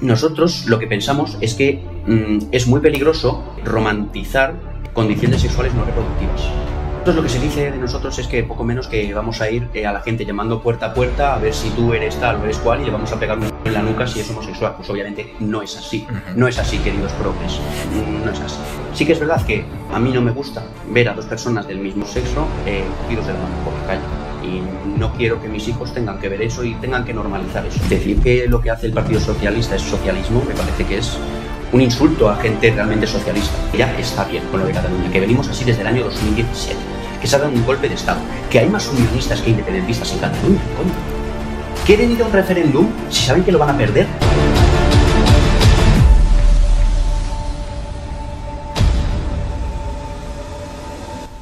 Nosotros lo que pensamos es que es muy peligroso romantizar condiciones sexuales no reproductivas. Entonces lo que se dice de nosotros es que poco menos que vamos a ir a la gente llamando puerta a puerta a ver si tú eres tal o eres cual y le vamos a pegar en la nuca si es homosexual. Pues obviamente no es así. No es así, queridos progres. No es así. Sí que es verdad que a mí no me gusta ver a dos personas del mismo sexo cogidos de la mano por la calle. Y no quiero que mis hijos tengan que ver eso y tengan que normalizar eso. Decir que lo que hace el Partido Socialista es socialismo me parece que es un insulto a gente realmente socialista. Ya está bien con lo de Cataluña, que venimos así desde el año 2017, que se ha dado un golpe de Estado, que hay más unionistas que independentistas en Cataluña, coño. ¿Quieren ir a un referéndum si saben que lo van a perder?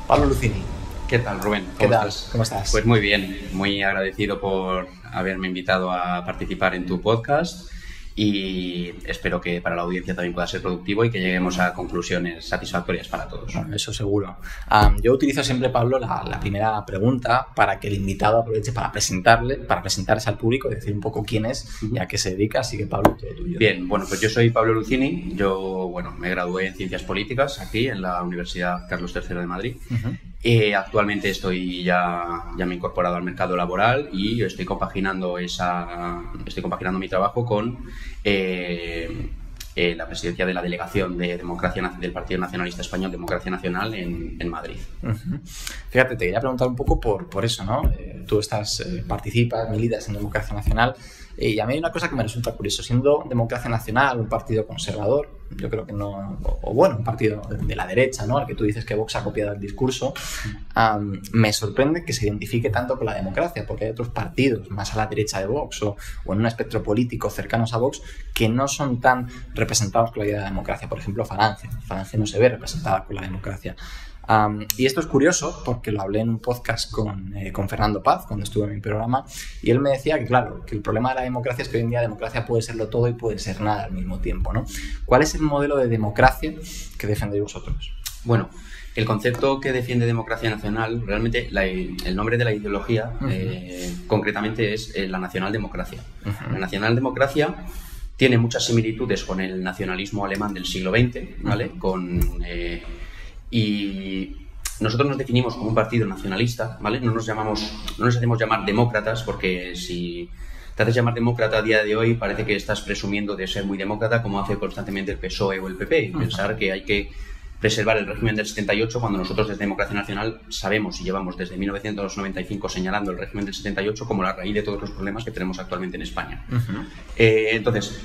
Pablo Lucini. ¿Qué tal, Rubén? ¿Qué tal? ¿Cómo estás? Pues muy bien, muy agradecido por haberme invitado a participar en tu podcast y espero que para la audiencia también pueda ser productivo y que lleguemos a conclusiones satisfactorias para todos. Bueno, eso seguro. Yo utilizo siempre, Pablo, la primera pregunta para que el invitado aproveche para presentarse al público y decir un poco quién es y a qué se dedica. Así que, Pablo, todo tuyo. Bien, bueno, pues yo soy Pablo Lucini. Yo, me gradué en Ciencias Políticas aquí en la Universidad Carlos III de Madrid. Actualmente ya me he incorporado al mercado laboral y estoy compaginando mi trabajo con la presidencia de la delegación de democracia del Partido Nacionalista Español, Democracia Nacional, en Madrid. Fíjate, te quería preguntar un poco por eso, ¿no? Tú participas, militas en Democracia Nacional y a mí hay una cosa que me resulta curioso. Siendo Democracia Nacional un partido conservador, yo creo que no, un partido de la derecha, ¿no? Al que tú dices que Vox ha copiado el discurso, me sorprende que se identifique tanto con la democracia, porque hay otros partidos más a la derecha de Vox o en un espectro político cercanos a Vox que no son tan representados con la idea de la democracia. Por ejemplo, Falange no se ve representada con la democracia. Y esto es curioso porque lo hablé en un podcast con Fernando Paz cuando estuve en mi programa y él me decía que, claro, que el problema de la democracia es que hoy en día la democracia puede serlo todo y puede ser nada al mismo tiempo, ¿no? ¿Cuál es el modelo de democracia que defendéis vosotros? Bueno, el concepto que defiende Democracia Nacional, realmente el nombre de la ideología concretamente es la nacionaldemocracia. La nacionaldemocracia tiene muchas similitudes con el nacionalismo alemán del siglo XX, ¿vale? Y nosotros nos definimos como un partido nacionalista, ¿vale? No nos hacemos llamar demócratas, porque si te haces llamar demócrata a día de hoy parece que estás presumiendo de ser muy demócrata, como hace constantemente el PSOE o el PP, y pensar que hay que preservar el régimen del 78 cuando nosotros desde Democracia Nacional sabemos y llevamos desde 1995 señalando el régimen del 78 como la raíz de todos los problemas que tenemos actualmente en España. Entonces,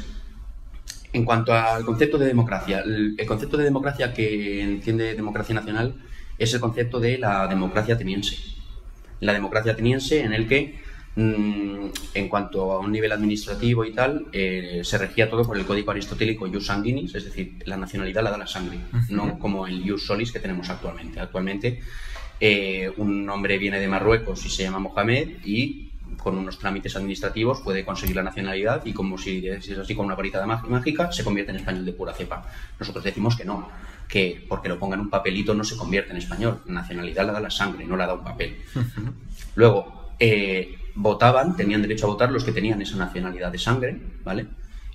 en cuanto al concepto de democracia, el concepto de democracia que entiende Democracia Nacional es el concepto de la democracia ateniense. La democracia ateniense en el que, en cuanto a un nivel administrativo y tal, se regía todo por el código aristotélico ius sanguinis, es decir, la nacionalidad la da la sangre, no como el ius solis que tenemos actualmente. Actualmente un hombre viene de Marruecos y se llama Mohamed y con unos trámites administrativos puede conseguir la nacionalidad y como si es así con una varita mágica se convierte en español de pura cepa. Nosotros decimos que no, que porque lo ponga en un papelito no se convierte en español. La nacionalidad la da la sangre, no la da un papel. Luego, tenían derecho a votar los que tenían esa nacionalidad de sangre, ¿vale?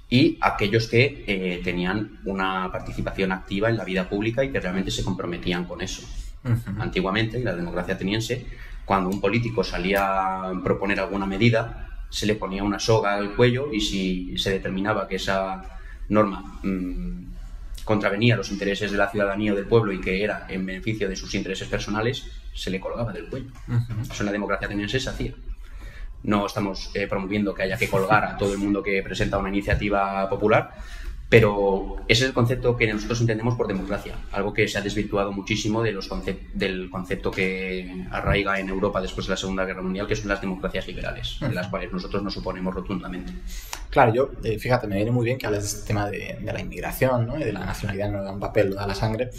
Y aquellos que tenían una participación activa en la vida pública y que realmente se comprometían con eso. Antiguamente, en la democracia ateniense, cuando un político salía a proponer alguna medida, se le ponía una soga al cuello y si se determinaba que esa norma contravenía los intereses de la ciudadanía o del pueblo y que era en beneficio de sus intereses personales, se le colgaba del cuello. Eso en la democracia ateniense se hacía. No estamos promoviendo que haya que colgar a todo el mundo que presenta una iniciativa popular, pero ese es el concepto que nosotros entendemos por democracia, algo que se ha desvirtuado muchísimo del concepto que arraiga en Europa después de la Segunda Guerra Mundial, que son las democracias liberales, de las cuales nosotros nos oponemos rotundamente. Claro, fíjate, me viene muy bien que hables de este tema de la inmigración, ¿no? Y de la nacionalidad, no da un papel, lo da la sangre.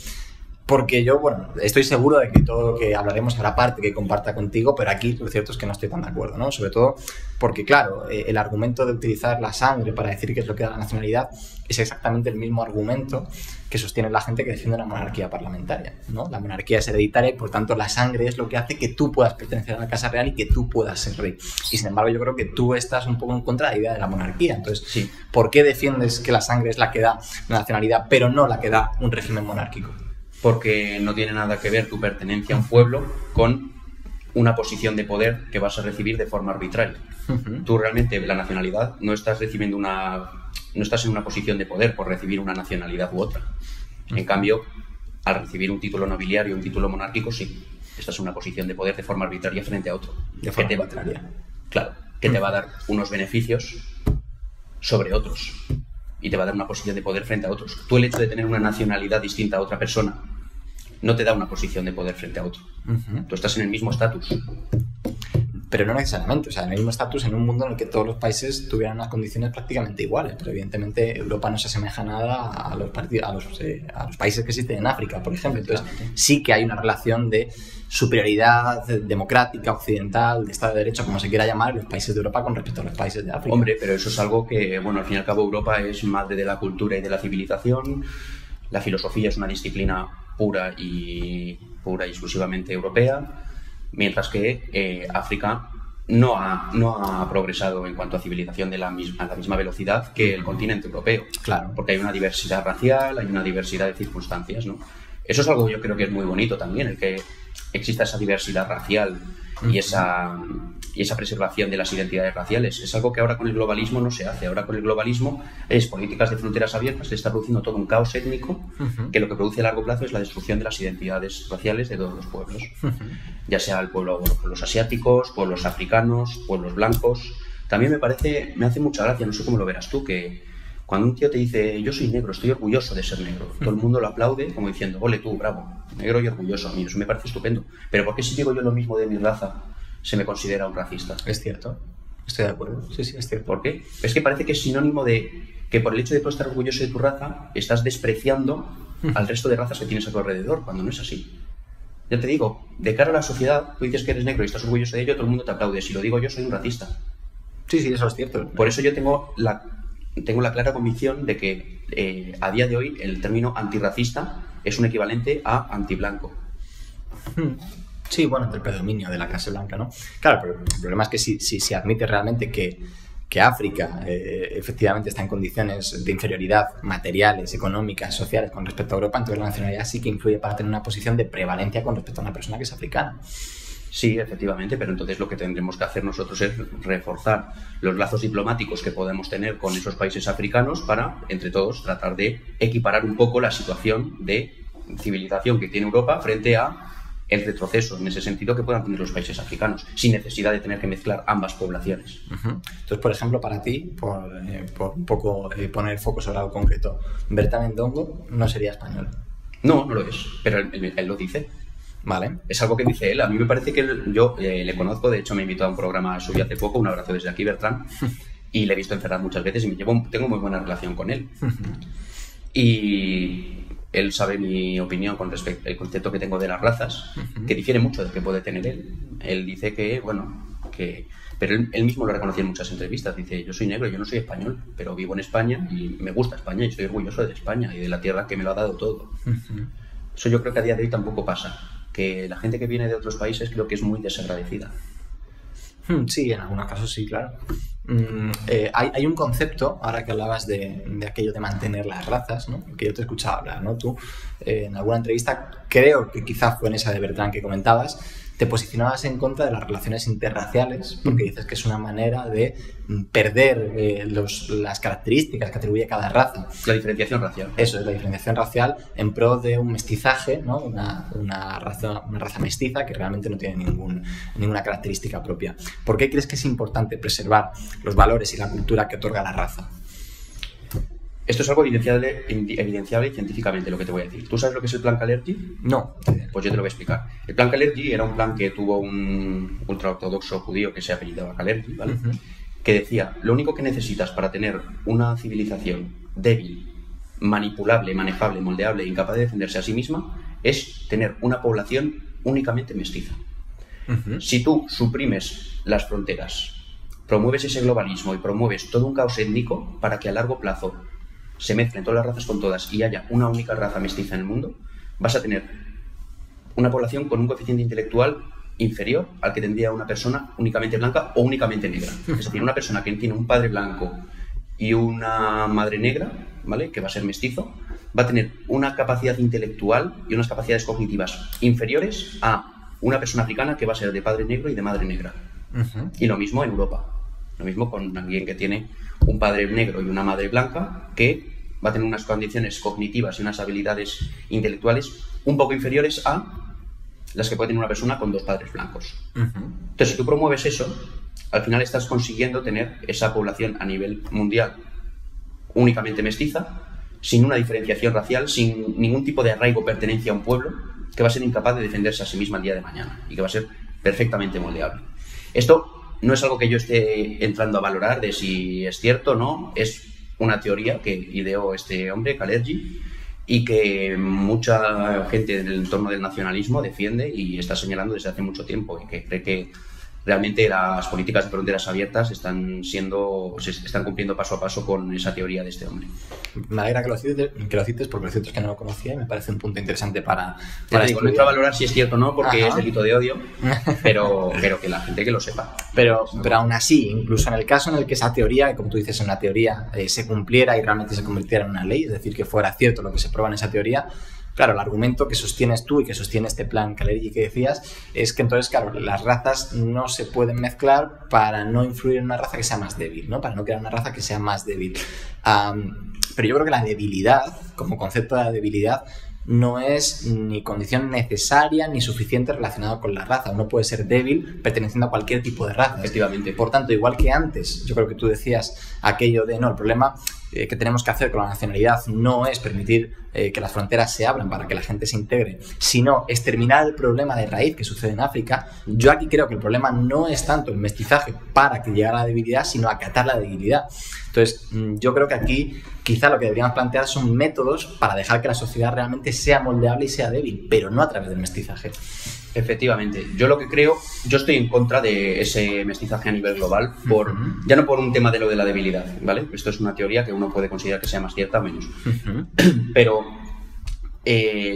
Porque yo, bueno, estoy seguro de que todo lo que hablaremos hará parte que comparta contigo, pero aquí lo cierto es que no estoy tan de acuerdo, ¿no? Sobre todo porque, claro, el argumento de utilizar la sangre para decir qué es lo que da la nacionalidad es exactamente el mismo argumento que sostiene la gente que defiende una monarquía parlamentaria, ¿no? La monarquía es hereditaria y, por tanto, la sangre es lo que hace que tú puedas pertenecer a la Casa Real y que tú puedas ser rey. Y, sin embargo, yo creo que tú estás un poco en contra de la idea de la monarquía. Entonces, Sí. ¿por qué defiendes que la sangre es la que da la nacionalidad, pero no la que da un régimen monárquico? Porque no tiene nada que ver tu pertenencia a un pueblo con una posición de poder que vas a recibir de forma arbitraria. Tú realmente la nacionalidad no estás recibiendo no estás en una posición de poder por recibir una nacionalidad u otra. En cambio, al recibir un título nobiliario, un título monárquico, sí, estás en una posición de poder de forma arbitraria frente a otro. De forma arbitraria. Claro, que te va a dar unos beneficios sobre otros y te va a dar una posición de poder frente a otros. Tú, el hecho de tener una nacionalidad distinta a otra persona no te da una posición de poder frente a otro. Tú estás en el mismo estatus. Pero no necesariamente, o sea, en el mismo estatus en un mundo en el que todos los países tuvieran unas condiciones prácticamente iguales, pero evidentemente Europa no se asemeja nada a los países que existen en África, por ejemplo. Entonces sí que hay una relación de superioridad democrática, occidental, de Estado de Derecho, como se quiera llamar, los países de Europa con respecto a los países de África. Hombre, pero eso es algo que, bueno, al fin y al cabo Europa es madre de la cultura y de la civilización. La filosofía es una disciplina pura y exclusivamente europea, mientras que África no ha progresado en cuanto a civilización a la misma velocidad que el continente europeo. Claro. Porque hay una diversidad racial, hay una diversidad de circunstancias, ¿no? Eso es algo que yo creo que es muy bonito también, el que exista esa diversidad racial y esa preservación de las identidades raciales. Es algo que ahora con el globalismo no se hace. Ahora con el globalismo es políticas de fronteras abiertas, le está produciendo todo un caos étnico que lo que produce a largo plazo es la destrucción de las identidades raciales de todos los pueblos. Ya sea pueblos asiáticos, pueblos africanos, pueblos blancos. También me hace mucha gracia, no sé cómo lo verás tú, que cuando un tío te dice yo soy negro, estoy orgulloso de ser negro, todo el mundo lo aplaude como diciendo, ole tú, bravo, negro y orgulloso. A mí eso me parece estupendo. Pero ¿por qué si digo yo lo mismo de mi raza se me considera un racista? Es cierto, estoy de acuerdo. Sí, es cierto. ¿Por qué? Es que parece que es sinónimo de que por el hecho de tú estar orgulloso de tu raza estás despreciando al resto de razas que tienes a tu alrededor, cuando no es así. Ya te digo, de cara a la sociedad, tú dices que eres negro y estás orgulloso de ello, todo el mundo te aplaude. Si lo digo yo, soy un racista. Sí, eso es cierto. Por eso yo tengo la clara convicción de que a día de hoy el término antirracista es un equivalente a antiblanco. Sí, bueno, el predominio de la Casa Blanca, ¿no? Claro, pero el problema es que si se admite realmente que África efectivamente está en condiciones de inferioridad materiales, económicas, sociales con respecto a Europa, entonces la nacionalidad sí que influye para tener una posición de prevalencia con respecto a una persona que es africana. Sí, efectivamente, pero entonces lo que tendremos que hacer nosotros es reforzar los lazos diplomáticos que podemos tener con esos países africanos para, entre todos, tratar de equiparar un poco la situación de civilización que tiene Europa frente a el retroceso en ese sentido que puedan tener los países africanos, sin necesidad de tener que mezclar ambas poblaciones. Entonces, por ejemplo, para ti, por un poco poner el foco sobre algo concreto, Bertrand Ndongo no sería español. No lo es, pero él lo dice. Vale. Es algo que dice él. A mí me parece que yo le conozco, de hecho me invitó a un programa suyo hace poco, un abrazo desde aquí, Bertrand, y le he visto encerrar muchas veces y tengo muy buena relación con él. Y él sabe mi opinión con respecto al concepto que tengo de las razas, que difiere mucho del que puede tener él. Él dice pero él mismo lo reconoció en muchas entrevistas. Dice, yo soy negro, yo no soy español, pero vivo en España y me gusta España y estoy orgulloso de España y de la tierra que me lo ha dado todo. Eso yo creo que a día de hoy tampoco pasa. Que la gente que viene de otros países creo que es muy desagradecida. Sí, en algunos casos sí, claro. Hay un concepto, ahora que hablabas de aquello de mantener las razas, ¿no? Que yo te he escuchado hablar, ¿no? Tú, en alguna entrevista, creo que quizás fue en esa de Bertrand que comentabas, te posicionabas en contra de las relaciones interraciales porque dices que es una manera de perder las características que atribuye cada raza. La diferenciación racial. Eso es, la diferenciación racial en pro de un mestizaje, ¿no? Una raza mestiza que realmente no tiene ninguna característica propia. ¿Por qué crees que es importante preservar los valores y la cultura que otorga la raza? Esto es algo evidenciable científicamente, lo que te voy a decir. ¿Tú sabes lo que es el plan Kalergi? No. Pues yo te lo voy a explicar. El plan Kalergi era un plan que tuvo un ultraortodoxo judío que se apellidaba Kalergi, ¿vale? Que decía, lo único que necesitas para tener una civilización débil, manipulable, manejable, moldeable e incapaz de defenderse a sí misma es tener una población únicamente mestiza. Si tú suprimes las fronteras, promueves ese globalismo y promueves todo un caos étnico para que a largo plazo se mezclen todas las razas con todas y haya una única raza mestiza en el mundo, vas a tener una población con un coeficiente intelectual inferior al que tendría una persona únicamente blanca o únicamente negra. Es decir, una persona que tiene un padre blanco y una madre negra, ¿vale?, que va a ser mestizo, va a tener una capacidad intelectual y unas capacidades cognitivas inferiores a una persona africana que va a ser de padre negro y de madre negra. Y lo mismo en Europa. Lo mismo con alguien que tiene un padre negro y una madre blanca que va a tener unas condiciones cognitivas y unas habilidades intelectuales un poco inferiores a las que puede tener una persona con dos padres blancos. Entonces, si tú promueves eso, al final estás consiguiendo tener esa población a nivel mundial únicamente mestiza, sin una diferenciación racial, sin ningún tipo de arraigo o pertenencia a un pueblo, que va a ser incapaz de defenderse a sí misma el día de mañana y que va a ser perfectamente moldeable. Esto no es algo que yo esté entrando a valorar de si es cierto o no, es una teoría que ideó este hombre, Kalergi, y que mucha gente en el entorno del nacionalismo defiende y está señalando desde hace mucho tiempo, y que cree que realmente las políticas de fronteras abiertas se están cumpliendo paso a paso con esa teoría de este hombre. Me alegra que lo cites porque lo cierto es que no lo conocía y me parece un punto interesante para no entro a valorar si es cierto o no porque es delito de odio, pero que la gente que lo sepa. Pero aún así, incluso en el caso en el que esa teoría, como tú dices, una teoría se cumpliera y realmente se convirtiera en una ley, es decir, que fuera cierto lo que se prueba en esa teoría, claro, el argumento que sostienes tú y que sostiene este plan Kalergi que decías es que entonces, claro, las razas no se pueden mezclar para no influir en una raza que sea más débil, ¿no? Para no crear una raza que sea más débil. Pero yo creo que la debilidad, como concepto de la debilidad, no es ni condición necesaria ni suficiente relacionado con la raza. Uno puede ser débil perteneciendo a cualquier tipo de raza. Efectivamente. Por tanto, igual que antes, yo creo que tú decías aquello de, no, el problema que tenemos que hacer con la nacionalidad no es permitir que las fronteras se abran para que la gente se integre, sino exterminar el problema de raíz que sucede en África. Yo aquí creo que el problema no es tanto el mestizaje para que llegara a la debilidad, sino acatar la debilidad. Entonces, yo creo que aquí quizá lo que deberíamos plantear son métodos para dejar que la sociedad realmente sea moldeable y sea débil, pero no a través del mestizaje. Efectivamente, yo estoy en contra de ese mestizaje a nivel global, ya no por un tema de lo de la debilidad, ¿vale? Esto es una teoría que uno puede considerar que sea más cierta o menos, pero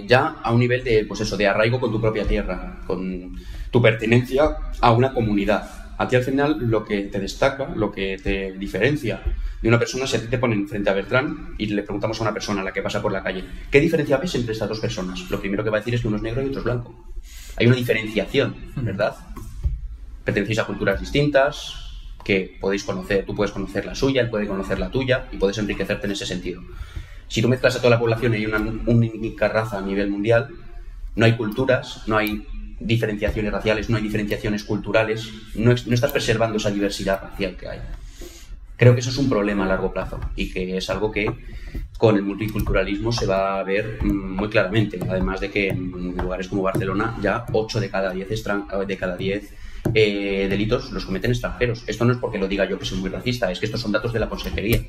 ya a un nivel de, pues eso, de arraigo con tu propia tierra, con tu pertenencia a una comunidad. A ti al final lo que te destaca, lo que te diferencia de una persona, si a ti te ponen frente a Bertrán y le preguntamos a una persona a la que pasa por la calle, ¿qué diferencia ves entre estas dos personas? Lo primero que va a decir es que uno es negro y otro es blanco. Hay una diferenciación, ¿verdad? Pertenecéis a culturas distintas, que podéis conocer, tú puedes conocer la suya, él puede conocer la tuya y puedes enriquecerte en ese sentido. Si tú mezclas a toda la población y hay una única raza a nivel mundial, no hay culturas, no hay diferenciaciones raciales, no hay diferenciaciones culturales, no estás preservando esa diversidad racial que hay. Creo que eso es un problema a largo plazo y que es algo que con el multiculturalismo se va a ver muy claramente, además de que en lugares como Barcelona ya 8 de cada 10 delitos los cometen extranjeros. Esto no es porque lo diga yo que soy muy racista, es que estos son datos de la consejería.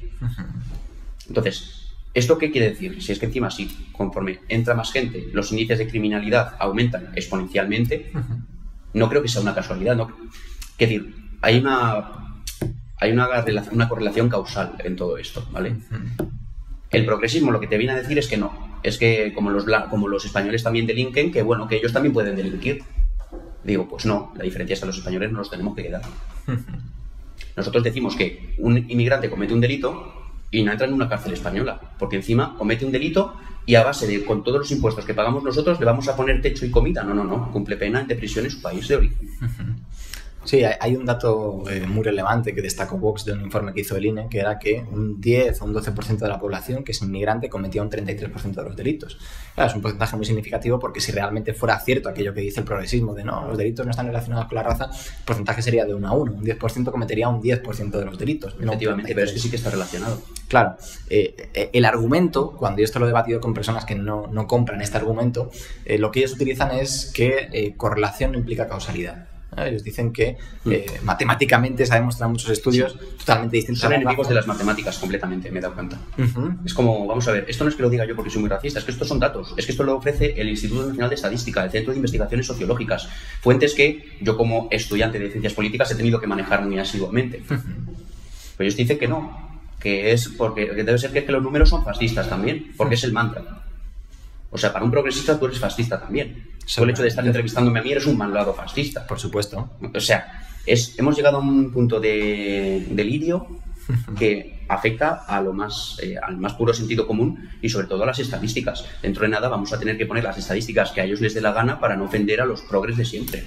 Entonces, ¿esto qué quiere decir? Si es que encima sí, conforme entra más gente, los índices de criminalidad aumentan exponencialmente, no creo que sea una casualidad, ¿no? Es decir, hay una correlación causal en todo esto, ¿vale? El progresismo lo que te viene a decir es que no, es que como los españoles también delinquen, que bueno, que ellos también pueden delinquir. Digo, pues no, la diferencia es que los españoles no los tenemos que quedar. Nosotros decimos que un inmigrante comete un delito y no entra en una cárcel española, porque encima comete un delito y a base de, con todos los impuestos que pagamos nosotros, le vamos a poner techo y comida. No, cumple pena de prisión en su país de origen. Sí, hay un dato muy relevante que destacó Vox de un informe que hizo el INE, que era que un 10 o un 12% de la población que es inmigrante cometía un 33% de los delitos. Claro, es un porcentaje muy significativo porque si realmente fuera cierto aquello que dice el progresismo de no, los delitos no están relacionados con la raza, el porcentaje sería de 1 a 1. Un 10% cometería un 10% de los delitos. Efectivamente, pero es que sí que está relacionado. Claro, el argumento, cuando yo esto lo he debatido con personas que no compran este argumento, lo que ellos utilizan es que correlación no implica causalidad. Ellos dicen que matemáticamente se ha demostrado en muchos estudios totalmente distintos. Son enemigos de las matemáticas completamente, me he dado cuenta. Es como, vamos a ver, esto no es que lo diga yo porque soy muy racista, es que estos son datos, es que esto lo ofrece el Instituto Nacional de Estadística, el Centro de Investigaciones Sociológicas, fuentes que yo como estudiante de ciencias políticas he tenido que manejar muy asiduamente. Pero ellos dicen que no, que es porque que debe ser que los números son fascistas también, porque es el mantra. O sea, para un progresista tú eres fascista también. Por el hecho de estar entrevistándome a mí eres un malvado fascista. Por supuesto. O sea, hemos llegado a un punto de delirio que afecta a al más puro sentido común y sobre todo a las estadísticas. Dentro de nada vamos a tener que poner las estadísticas que a ellos les dé la gana para no ofender a los progres de siempre.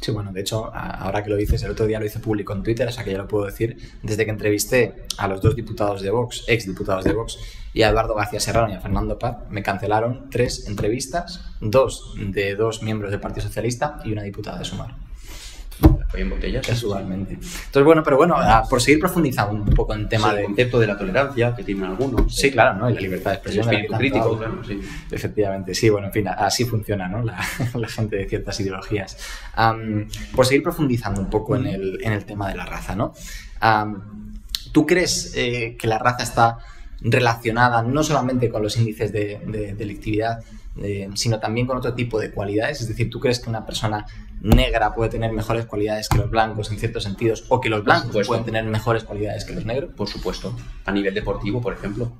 Sí, bueno, de hecho, ahora que lo dices, el otro día lo hice público en Twitter, o sea que ya lo puedo decir, desde que entrevisté a los 2 diputados de Vox, exdiputados de Vox, y a Eduardo García Serrano y a Fernando Paz, me cancelaron 3 entrevistas, 2 de 2 miembros del Partido Socialista y una diputada de Sumar. En botellas. Casualmente. Entonces, bueno, pero bueno, por seguir profundizando un poco en tema el concepto de la tolerancia que tienen algunos. Sí, claro, ¿no? Y la libertad de expresión. El espíritu crítico, claro, sí. Efectivamente, sí, bueno, en fin, así funciona, ¿no? La gente de ciertas ideologías. Por seguir profundizando un poco en el tema de la raza, ¿no? ¿Tú crees que la raza está relacionada no solamente con los índices de delictividad, sino también con otro tipo de cualidades? Es decir, ¿tú crees que una persona negra puede tener mejores cualidades que los blancos en ciertos sentidos o que los blancos pueden tener mejores cualidades que los negros? Por supuesto. A nivel deportivo, por ejemplo.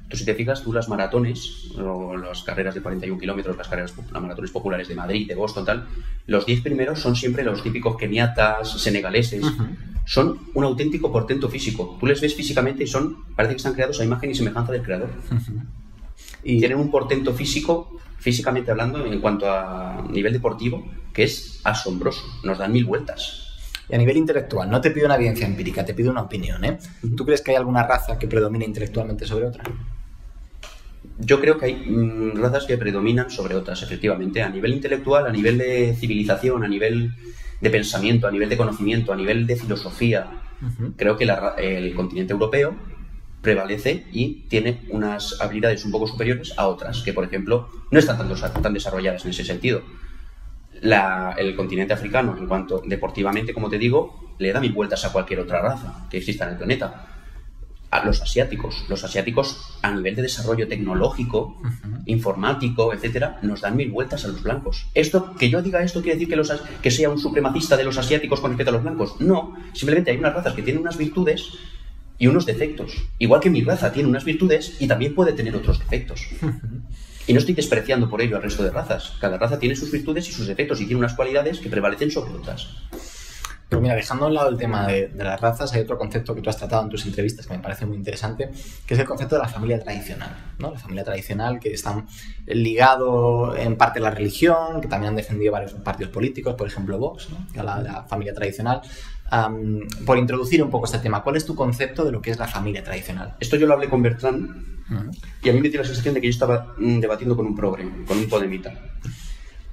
Tú, si te fijas, tú las maratones o las carreras de 41 kilómetros, las maratones populares de Madrid, de Boston, tal, los 10 primeros son siempre los típicos keniatas, senegaleses. Son un auténtico portento físico. Tú les ves físicamente y parece que están creados a imagen y semejanza del creador. Y tienen un portento físico, físicamente hablando, en cuanto a nivel deportivo, que es asombroso. Nos dan 1000 vueltas. Y a nivel intelectual, no te pido una evidencia empírica, te pido una opinión, ¿eh? ¿Tú crees que hay alguna raza que predomine intelectualmente sobre otra? Yo creo que hay razas que predominan sobre otras, efectivamente, a nivel intelectual, a nivel de civilización, a nivel de pensamiento, a nivel de conocimiento, a nivel de filosofía. Creo que el continente europeo prevalece y tiene unas habilidades un poco superiores a otras, que por ejemplo no están tan desarrolladas en ese sentido. El continente africano, en cuanto deportivamente, como te digo, le da 1000 vueltas a cualquier otra raza que exista en el planeta. A los asiáticos a nivel de desarrollo tecnológico, informático, etcétera, nos dan 1000 vueltas a los blancos. Que yo diga esto quiere decir que sea un supremacista de los asiáticos con respecto a los blancos. No, simplemente hay unas razas que tienen unas virtudes y unos defectos. Igual que mi raza tiene unas virtudes y también puede tener otros defectos. Y no estoy despreciando por ello al resto de razas. Cada raza tiene sus virtudes y sus defectos y tiene unas cualidades que prevalecen sobre otras. Pero mira, dejando a un lado el tema de las razas, hay otro concepto que tú has tratado en tus entrevistas que me parece muy interesante, que es el concepto de la familia tradicional, ¿no? La familia tradicional, que está ligado en parte a la religión, que también han defendido varios partidos políticos, por ejemplo Vox, ¿no? Que habla de la familia tradicional. Por introducir un poco este tema, ¿cuál es tu concepto de lo que es la familia tradicional? Esto yo lo hablé con Bertrand y a mí me dio la sensación de que yo estaba debatiendo con un progre, con un podemita.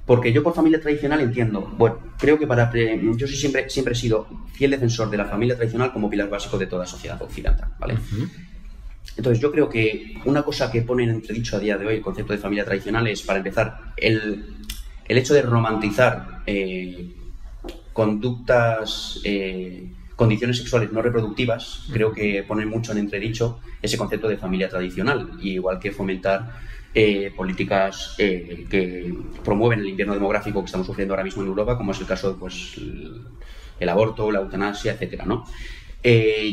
Porque yo por familia tradicional entiendo, bueno, creo que yo siempre he sido fiel defensor de la familia tradicional como pilar básico de toda sociedad occidental, ¿vale? Entonces yo creo que una cosa que pone en entredicho a día de hoy el concepto de familia tradicional es, para empezar, el hecho de romantizar conductas, condiciones sexuales no reproductivas. Creo que pone mucho en entredicho ese concepto de familia tradicional, igual que fomentar políticas que promueven el invierno demográfico que estamos sufriendo ahora mismo en Europa, como es el caso de el aborto, la eutanasia, etcétera, ¿no?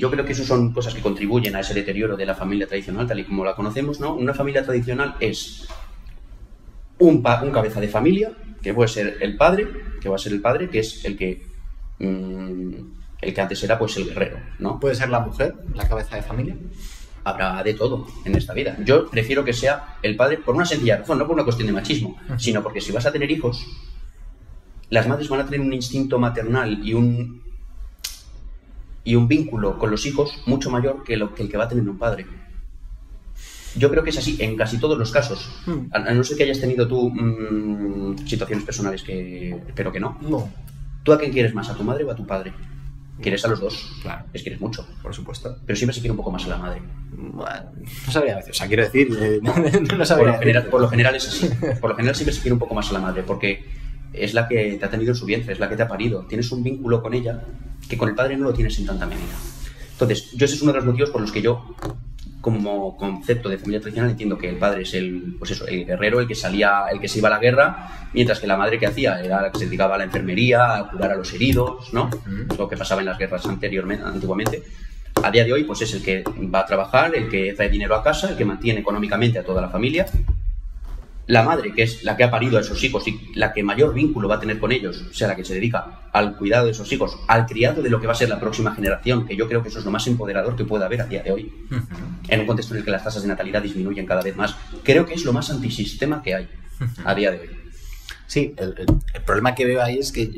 Yo creo que eso son cosas que contribuyen a ese deterioro de la familia tradicional tal y como la conocemos, ¿no? Una familia tradicional es un cabeza de familia, que puede ser el padre, que va a ser el padre, que es el que antes era pues el guerrero, ¿no? ¿Puede ser la mujer, la cabeza de familia? Habrá de todo en esta vida. Yo prefiero que sea el padre por una sencilla razón, no por una cuestión de machismo, sino porque si vas a tener hijos, las madres van a tener un instinto maternal y un vínculo con los hijos mucho mayor que el que va a tener un padre. Yo creo que es así en casi todos los casos. A no ser que hayas tenido tú situaciones personales que espero que no. No. ¿Tú a quién quieres más, a tu madre o a tu padre? Quieres a los dos, claro. Les quieres mucho, por supuesto. Pero siempre se quiere un poco más a la madre. Bueno, no sabría decir, o sea, quiero decir, no sabría por lo general es así. Por lo general siempre se quiere un poco más a la madre, porque es la que te ha tenido en su vientre, es la que te ha parido. Tienes un vínculo con ella que con el padre no lo tienes en tanta medida. Entonces, ese es uno de los motivos por los que yo, como concepto de familia tradicional, entiendo que el padre es el guerrero, el que se iba a la guerra, mientras que la madre, que hacía, era la que se dedicaba a la enfermería, a curar a los heridos, ¿no? Lo que pasaba en las guerras antiguamente. A día de hoy, pues es el que va a trabajar, el que trae dinero a casa, el que mantiene económicamente a toda la familia. La madre, que es la que ha parido a esos hijos y la que mayor vínculo va a tener con ellos, o sea, la que se dedica al cuidado de esos hijos, al criado de lo que va a ser la próxima generación, que yo creo que eso es lo más empoderador que puede haber a día de hoy. En un contexto en el que las tasas de natalidad disminuyen cada vez más, creo que es lo más antisistema que hay a día de hoy. Sí, el problema que veo ahí es que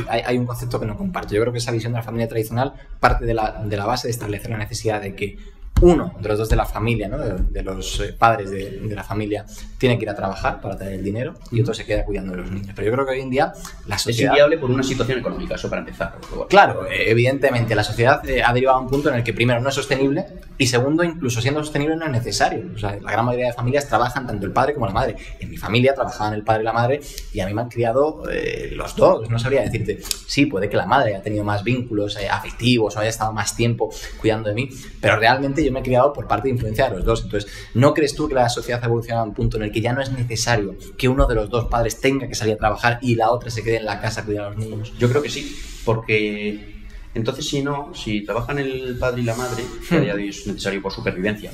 hay un concepto que no comparto. Yo creo que esa visión de la familia tradicional parte de la base de establecer la necesidad de que uno de los dos de la familia, ¿no? de los padres de la familia, tiene que ir a trabajar para tener el dinero y otro se queda cuidando de los niños. Pero yo creo que hoy en día la sociedad... Es inviable por una situación económica, eso para empezar. Claro, evidentemente la sociedad ha derivado a un punto en el que primero no es sostenible y segundo, incluso siendo sostenible, no es necesario. O sea, la gran mayoría de familias trabajan tanto el padre como la madre. En mi familia trabajaban el padre y la madre y a mí me han criado los dos. No sabría decirte, sí, puede que la madre haya tenido más vínculos afectivos o haya estado más tiempo cuidando de mí, pero realmente yo me he criado por parte de influencia de los dos. Entonces, ¿no crees tú que la sociedad ha evolucionado a un punto en el que ya no es necesario que uno de los dos padres tenga que salir a trabajar y la otra se quede en la casa a cuidar a los niños? Yo creo que sí, porque entonces si trabajan el padre y la madre, que a día de hoy es necesario por supervivencia,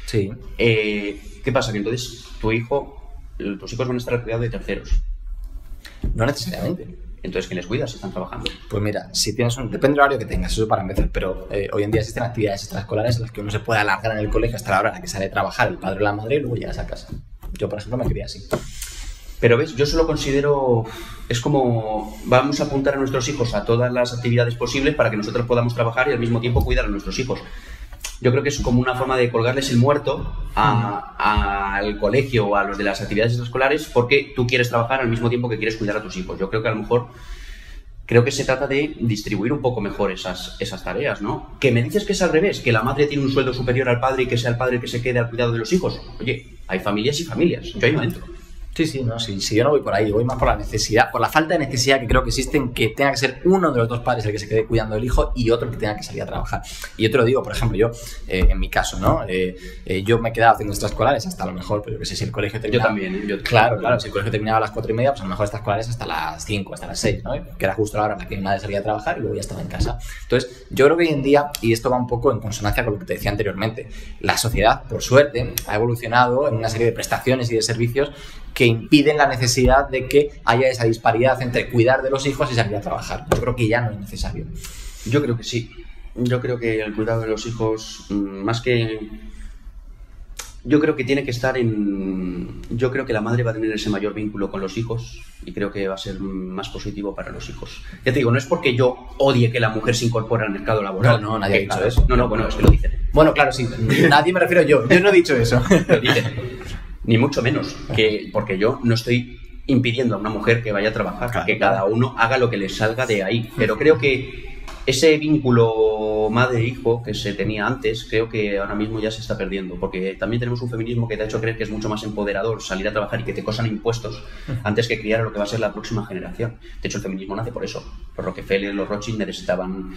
sí. ¿Qué pasa? Que entonces tus hijos van a estar al cuidado de terceros. No necesariamente. Entonces, ¿quién les cuida si están trabajando? Pues mira, si tienes depende del horario que tengas, eso para empezar, pero hoy en día existen actividades extraescolares en las que uno se puede alargar en el colegio hasta la hora en la que sale a trabajar el padre o la madre y luego llegas a casa. Yo, por ejemplo, me crié así. Pero ves, yo solo considero, es como vamos a apuntar a nuestros hijos a todas las actividades posibles para que nosotros podamos trabajar y al mismo tiempo cuidar a nuestros hijos. Yo creo que es como una forma de colgarles el muerto al colegio o a los de las actividades extraescolares porque tú quieres trabajar al mismo tiempo que quieres cuidar a tus hijos. Yo creo que a lo mejor se trata de distribuir un poco mejor esas tareas, ¿no? Que me dices que es al revés, que la madre tiene un sueldo superior al padre y que sea el padre el que se quede al cuidado de los hijos. Oye, hay familias y familias, yo ahí no entro. Sí, no, si yo no voy por ahí, voy más por la necesidad, por la falta de necesidad que creo que existe en que tenga que ser uno de los dos padres el que se quede cuidando del hijo y otro el que tenga que salir a trabajar. Y yo te lo digo, por ejemplo, yo, en mi caso, ¿no? Yo me he quedado haciendo extraescolares hasta a lo mejor, pero yo que sé, si el colegio terminaba... Yo también. Claro, si el colegio terminaba a las 4:30, pues a lo mejor extraescolares hasta las 5, hasta las 6, ¿no? Que era justo la hora en la que mi madre salía a trabajar y luego ya estaba en casa. Entonces, yo creo que hoy en día, y esto va un poco en consonancia con lo que te decía anteriormente, la sociedad, por suerte, ha evolucionado en una serie de prestaciones y de servicios que impiden la necesidad de que haya esa disparidad entre cuidar de los hijos y salir a trabajar. Yo creo que ya no es necesario. Yo creo que sí. Yo creo que el cuidado de los hijos, más que... Yo creo que tiene que estar en... Yo creo que la madre va a tener ese mayor vínculo con los hijos y creo que va a ser más positivo para los hijos. Ya te digo, no es porque yo odie que la mujer se incorpore al mercado laboral. No, nadie ha dicho eso. No, bueno, es que lo dicen. Bueno, claro, sí. Nadie me refiero yo. Yo no he dicho eso. Lo dicen. Ni mucho menos, porque yo no estoy impidiendo a una mujer que vaya a trabajar, claro, que cada uno haga lo que le salga de ahí. Pero creo que ese vínculo madre-hijo que se tenía antes, creo que ahora mismo ya se está perdiendo, porque también tenemos un feminismo que te ha hecho creer que es mucho más empoderador salir a trabajar y que te cosan impuestos antes que criar a lo que va a ser la próxima generación. De hecho, el feminismo nace por eso. Los Rockefeller, los Rothschild necesitaban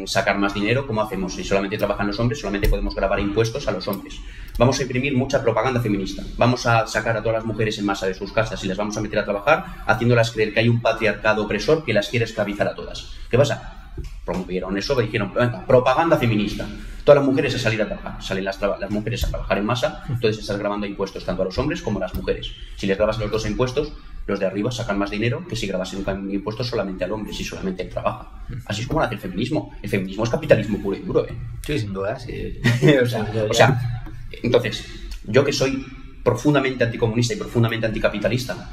sacar más dinero. ¿Cómo hacemos? Si solamente trabajan los hombres, solamente podemos gravar impuestos a los hombres. Vamos a imprimir mucha propaganda feminista. Vamos a sacar a todas las mujeres en masa de sus casas y las vamos a meter a trabajar, haciéndolas creer que hay un patriarcado opresor que las quiere esclavizar a todas. ¿Qué pasa? Promovieron eso, dijeron, venga, propaganda feminista. Todas las mujeres a salir a trabajar. Salen las mujeres a trabajar en masa, entonces estás grabando impuestos tanto a los hombres como a las mujeres. Si les grabas los dos impuestos, los de arriba sacan más dinero que si grabasen impuestos solamente al hombre, si solamente él trabaja. Así es como nace el feminismo. El feminismo es capitalismo puro y duro, ¿eh? Sí, sin duda, sí. o sea, entonces, yo que soy profundamente anticomunista y profundamente anticapitalista,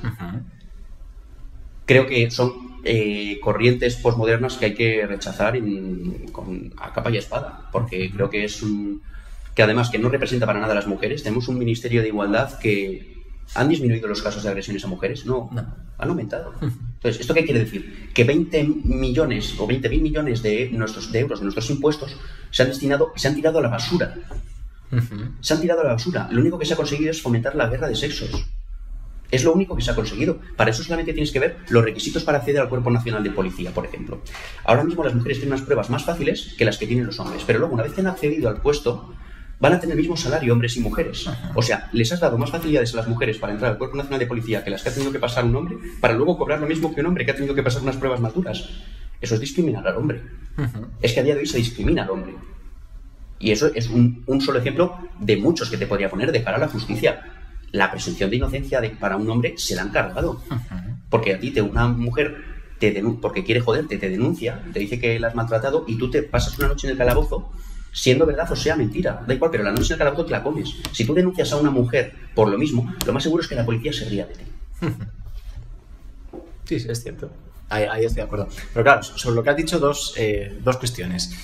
creo que son corrientes posmodernas que hay que rechazar a capa y espada, porque creo que que además que no representa para nada a las mujeres. Tenemos un Ministerio de Igualdad que han disminuido los casos de agresiones a mujeres, no. Han aumentado. Entonces, ¿esto qué quiere decir? Que 20 millones o 20.000 millones de euros de nuestros impuestos se han tirado a la basura. Se han tirado a la basura. Lo único que se ha conseguido es fomentar la guerra de sexos. Es lo único que se ha conseguido. Para eso solamente tienes que ver los requisitos para acceder al Cuerpo Nacional de Policía, por ejemplo. Ahora mismo las mujeres tienen unas pruebas más fáciles que las que tienen los hombres, pero luego, una vez que han accedido al puesto, van a tener el mismo salario hombres y mujeres. O sea, les has dado más facilidades a las mujeres para entrar al Cuerpo Nacional de Policía que las que ha tenido que pasar un hombre, para luego cobrar lo mismo que un hombre que ha tenido que pasar unas pruebas más duras. Eso es discriminar al hombre. Es que a día de hoy se discrimina al hombre. Y eso es un solo ejemplo de muchos que te podría poner de cara a la justicia. La presunción de inocencia para un hombre se la han cargado. Porque a ti una mujer, porque quiere joderte, te denuncia, te dice que la has maltratado y tú te pasas una noche en el calabozo, siendo verdad o sea mentira. Da igual, pero la noche en el calabozo te la comes. Si tú denuncias a una mujer por lo mismo, lo más seguro es que la policía se ría de ti. Sí, sí, es cierto. Ahí estoy de acuerdo. Pero claro, sobre lo que has dicho, dos cuestiones.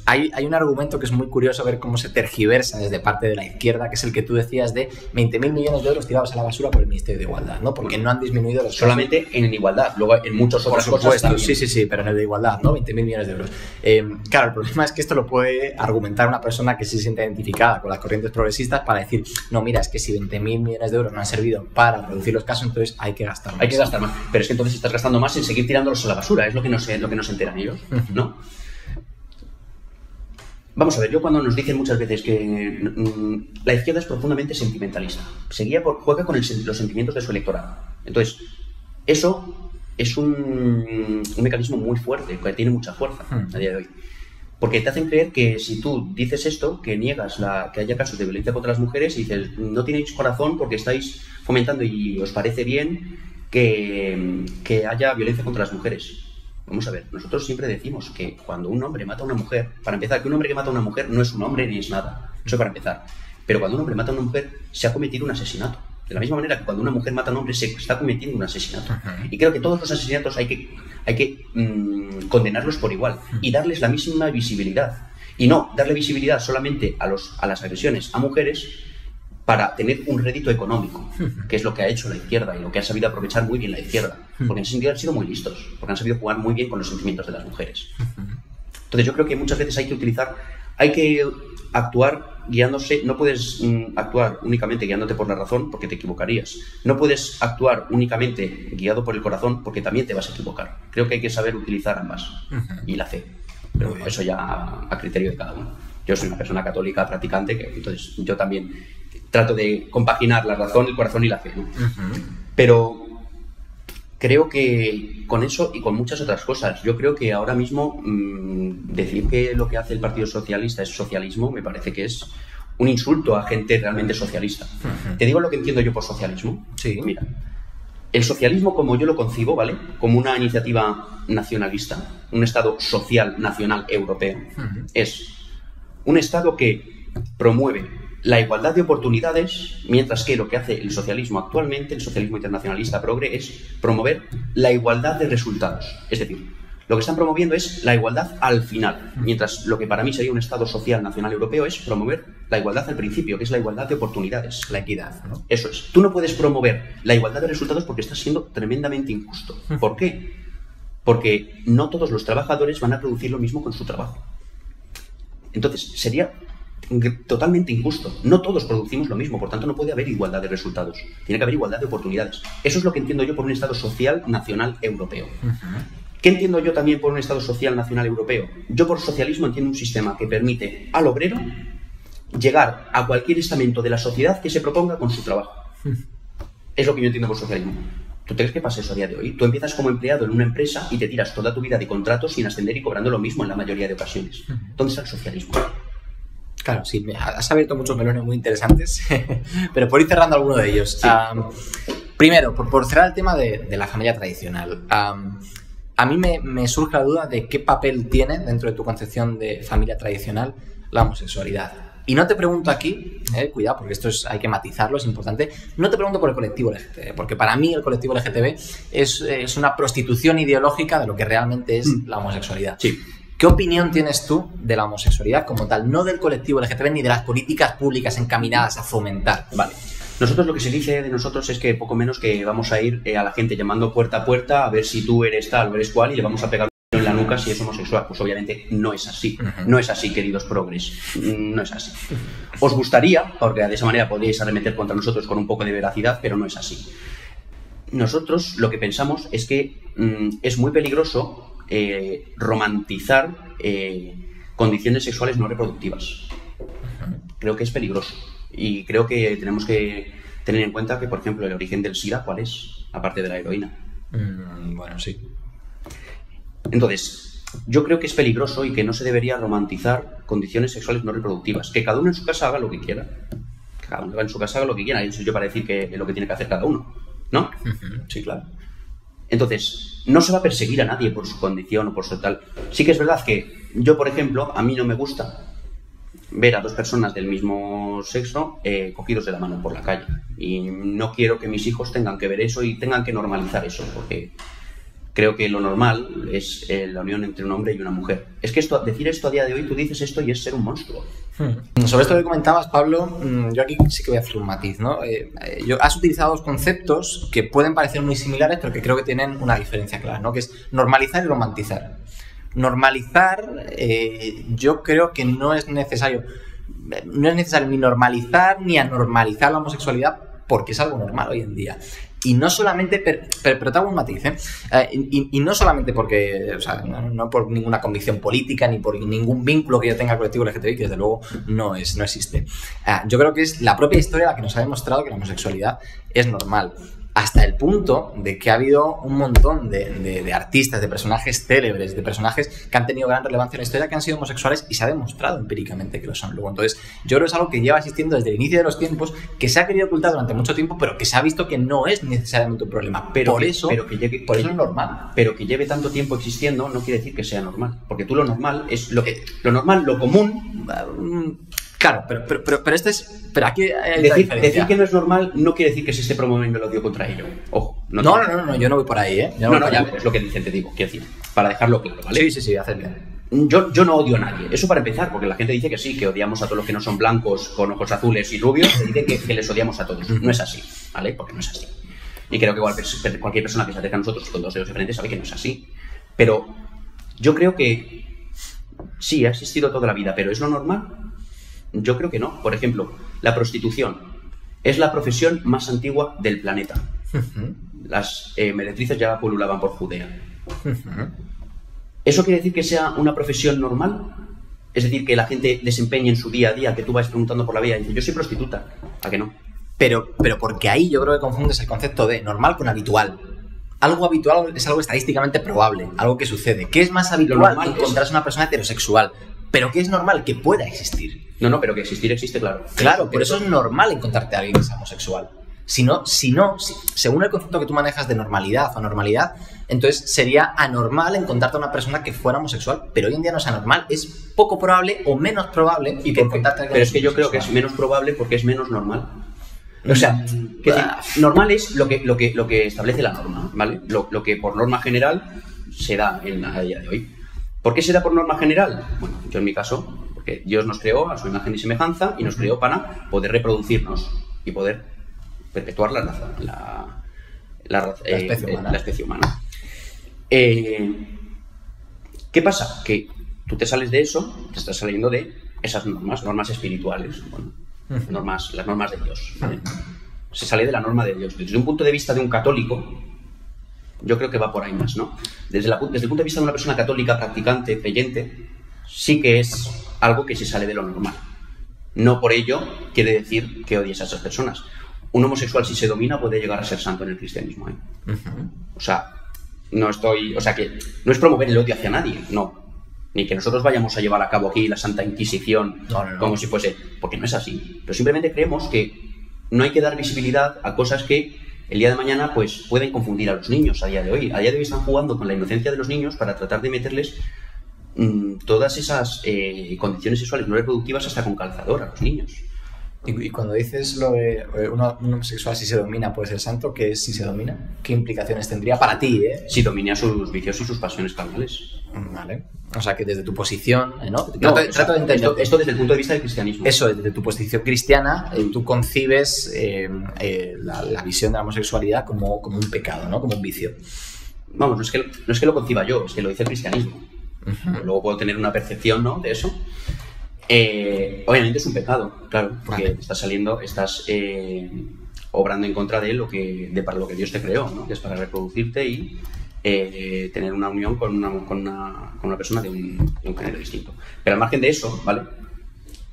Hay un argumento que es muy curioso ver cómo se tergiversa desde parte de la izquierda, que es el que tú decías de 20.000 millones de euros tirados a la basura por el Ministerio de Igualdad, ¿no? Porque no han disminuido los solamente casos. En igualdad, luego en muchas otras cosas también. Sí, pero en el de igualdad, ¿no? 20.000 millones de euros. Claro, el problema es que esto lo puede argumentar una persona que se siente identificada con las corrientes progresistas para decir, no, mira, es que si 20.000 millones de euros no han servido para reducir los casos, entonces hay que gastar más. Hay que gastar más, pero es que entonces estás gastando más en seguir tirándolos a la basura, es lo que no se enteran ellos, ¿no? Vamos a ver, yo cuando nos dicen muchas veces que la izquierda es profundamente sentimentalista, juega con los sentimientos de su electorado. Entonces, eso es un mecanismo muy fuerte, que tiene mucha fuerza a día de hoy. Porque te hacen creer que si tú dices esto, que niegas que haya casos de violencia contra las mujeres y dices, no tenéis corazón porque estáis fomentando y os parece bien que haya violencia contra las mujeres. Vamos a ver, nosotros siempre decimos que cuando un hombre mata a una mujer, para empezar, que un hombre que mata a una mujer no es un hombre ni es nada, eso para empezar. Pero cuando un hombre mata a una mujer, se ha cometido un asesinato. De la misma manera que cuando una mujer mata a un hombre, se está cometiendo un asesinato. Y creo que todos los asesinatos hay que condenarlos por igual y darles la misma visibilidad. Y no darle visibilidad solamente a las agresiones a mujeres para tener un rédito económico, que es lo que ha hecho la izquierda y lo que ha sabido aprovechar muy bien la izquierda. Porque en ese sentido han sido muy listos, porque han sabido jugar muy bien con los sentimientos de las mujeres. Entonces yo creo que muchas veces hay que actuar guiándose, no puedes actuar únicamente guiándote por la razón, porque te equivocarías. No puedes actuar únicamente guiado por el corazón, porque también te vas a equivocar. Creo que hay que saber utilizar ambas, y la fe. Pero eso ya a criterio de cada uno. Yo soy una persona católica practicante, entonces yo también trato de compaginar la razón, el corazón y la fe, ¿no? Pero creo que con eso y con muchas otras cosas, yo creo que ahora mismo decir que lo que hace el Partido Socialista es socialismo me parece que es un insulto a gente realmente socialista. Te digo lo que entiendo yo por socialismo. Sí. Mira, el socialismo como yo lo concibo, ¿vale? Como una iniciativa nacionalista, un Estado social nacional europeo, es un Estado que promueve la igualdad de oportunidades, mientras que lo que hace el socialismo actualmente, el socialismo internacionalista progre, es promover la igualdad de resultados. Es decir, lo que están promoviendo es la igualdad al final, mientras lo que para mí sería un Estado social nacional europeo es promover la igualdad al principio, que es la igualdad de oportunidades. La equidad, ¿no? Eso es. Tú no puedes promover la igualdad de resultados porque estás siendo tremendamente injusto. ¿Por qué? Porque no todos los trabajadores van a producir lo mismo con su trabajo. Entonces, sería totalmente injusto. No todos producimos lo mismo, por tanto no puede haber igualdad de resultados. Tiene que haber igualdad de oportunidades. Eso es lo que entiendo yo por un Estado social nacional europeo. ¿Qué entiendo yo también por un Estado social nacional europeo? Yo por socialismo entiendo un sistema que permite al obrero llegar a cualquier estamento de la sociedad que se proponga con su trabajo. Es lo que yo entiendo por socialismo. ¿Tú crees que pasa eso a día de hoy? Tú empiezas como empleado en una empresa y te tiras toda tu vida de contratos sin ascender y cobrando lo mismo en la mayoría de ocasiones. ¿Dónde está el socialismo? Claro, sí, has abierto muchos melones muy interesantes, pero por ir cerrando alguno de ellos. Sí. Primero, por cerrar el tema de la familia tradicional, a mí me surge la duda de qué papel tiene dentro de tu concepción de familia tradicional la homosexualidad. Y no te pregunto aquí, cuidado, porque esto hay que matizarlo, es importante, no te pregunto por el colectivo LGTB, porque para mí el colectivo LGTB es una prostitución ideológica de lo que realmente es la homosexualidad. Sí. ¿Qué opinión tienes tú de la homosexualidad como tal? No del colectivo LGTB ni de las políticas públicas encaminadas a fomentar. Vale. Nosotros lo que se dice de nosotros es que poco menos que vamos a ir a la gente llamando puerta a puerta a ver si tú eres tal o eres cual y le vamos a pegar en la nuca si es homosexual. Pues obviamente no es así. No es así, queridos progres. No es así. Os gustaría, porque de esa manera podríais arremeter contra nosotros con un poco de veracidad, pero no es así. Nosotros lo que pensamos es que es muy peligroso romantizar condiciones sexuales no reproductivas. Creo que es peligroso. Y creo que tenemos que tener en cuenta que, por ejemplo, el origen del SIDA, ¿cuál es? Aparte de la heroína. Bueno, sí. Entonces, yo creo que es peligroso y que no se debería romantizar condiciones sexuales no reproductivas. Que cada uno en su casa haga lo que quiera. Que cada uno en su casa haga lo que quiera. Y eso yo para decir que es lo que tiene que hacer cada uno, ¿no? Sí, claro. Entonces, no se va a perseguir a nadie por su condición o por su tal. Sí que es verdad que yo, por ejemplo, a mí no me gusta ver a dos personas del mismo sexo cogidos de la mano por la calle. Y no quiero que mis hijos tengan que ver eso y tengan que normalizar eso, porque creo que lo normal es la unión entre un hombre y una mujer. Es que decir esto a día de hoy, tú dices esto y es ser un monstruo. Sobre esto que comentabas, Pablo, yo aquí sí que voy a hacer un matiz, ¿no? Has utilizado dos conceptos que pueden parecer muy similares, pero que creo que tienen una diferencia clara, ¿no? Que es normalizar y romantizar. Normalizar, yo creo que no es necesario ni normalizar ni anormalizar la homosexualidad, porque es algo normal hoy en día. Y no solamente, pero te hago un matiz, y no solamente porque, o sea, no por ninguna convicción política ni por ningún vínculo que yo tenga al colectivo LGTBI, que desde luego no existe. Yo creo que es la propia historia la que nos ha demostrado que la homosexualidad es normal. Hasta el punto de que ha habido un montón de artistas, de personajes célebres, de personajes que han tenido gran relevancia en la historia, que han sido homosexuales y se ha demostrado empíricamente que lo son luego. Entonces, yo creo que es algo que lleva existiendo desde el inicio de los tiempos, que se ha querido ocultar durante mucho tiempo, pero que se ha visto que no es necesariamente un problema. Por eso es normal. Pero que lleve tanto tiempo existiendo no quiere decir que sea normal. Porque tú lo normal es lo normal, lo común. Claro, pero esto es... Pero aquí hay decir que no es normal no quiere decir que se esté promoviendo el odio contra ello. Ojo. No, yo no voy por ahí, ¿eh? Ya es lo que dicen, te digo, quiero decir, para dejarlo claro, ¿vale? Sí, haces bien. Yo no odio a nadie, eso para empezar, porque la gente dice que sí, que odiamos a todos los que no son blancos, con ojos azules y rubios, se dice que les odiamos a todos. No es así, ¿vale? Porque no es así. Y creo que cualquier persona que se acerca a nosotros con dos dedos de frente sabe que no es así. Pero yo creo que sí, ha existido toda la vida, pero ¿es lo normal? Yo creo que no. Por ejemplo, la prostitución es la profesión más antigua del planeta. Las meretrices ya pululaban por Judea. ¿Eso quiere decir que sea una profesión normal? Es decir, que la gente desempeñe en su día a día, que tú vas preguntando por la vida y dices, yo soy prostituta. ¿A qué no? Pero porque ahí yo creo que confundes el concepto de normal con habitual. Algo habitual es algo estadísticamente probable, algo que sucede. ¿Qué es más habitual que encontrarse una persona heterosexual? ¿Pero qué es normal? Que pueda existir. No, pero que existir existe, claro. Claro, por eso es normal encontrarte a alguien que sea homosexual. Si no, según el concepto que tú manejas de normalidad o anormalidad, entonces sería anormal encontrarte a una persona que fuera homosexual, pero hoy en día no es anormal, es poco probable o menos probable que encontrarte a alguien. Pero es que yo creo que es menos probable porque es menos normal. O sea, normal es lo que establece la norma, ¿vale? Lo que por norma general se da a día de hoy. ¿Por qué se da por norma general? Bueno, yo en mi caso, porque Dios nos creó a su imagen y semejanza y nos creó para poder reproducirnos y poder perpetuar la especie humana. ¿Qué pasa? Que tú te sales de eso, te estás saliendo de esas normas espirituales, bueno, las normas de Dios, ¿vale? Se sale de la norma de Dios. Desde un punto de vista de un católico, yo creo que va por ahí más, ¿no? Desde el punto de vista de una persona católica, practicante, creyente, sí que es algo que se sale de lo normal. No por ello quiere decir que odies a esas personas. Un homosexual, si se domina, puede llegar a ser santo en el cristianismo, ¿eh? O sea, que no es promover el odio hacia nadie, no. Ni que nosotros vayamos a llevar a cabo aquí la Santa Inquisición como si fuese... Porque no es así. Pero simplemente creemos que no hay que dar visibilidad a cosas que el día de mañana pues pueden confundir a los niños a día de hoy. A día de hoy están jugando con la inocencia de los niños para tratar de meterles todas esas condiciones sexuales no reproductivas hasta con calzador a los niños. Y cuando dices lo de un homosexual si se domina puede ser santo, ¿qué es si se domina? ¿Qué implicaciones tendría para ti, Si domina sus vicios y sus pasiones carnales. Vale. O sea, que desde tu posición, ¿no? Trato de entender esto desde el punto de vista del cristianismo. Eso, desde tu posición cristiana, tú concibes la visión de la homosexualidad como un pecado, ¿no? Como un vicio. vamos, no es que lo conciba yo, es que lo dice el cristianismo. Luego puedo tener una percepción, ¿no?, de eso. Obviamente es un pecado, claro, porque estás obrando en contra para lo que Dios te creó, ¿no?, que es para reproducirte y tener una unión con una persona de un género distinto. Pero al margen de eso, ¿vale?,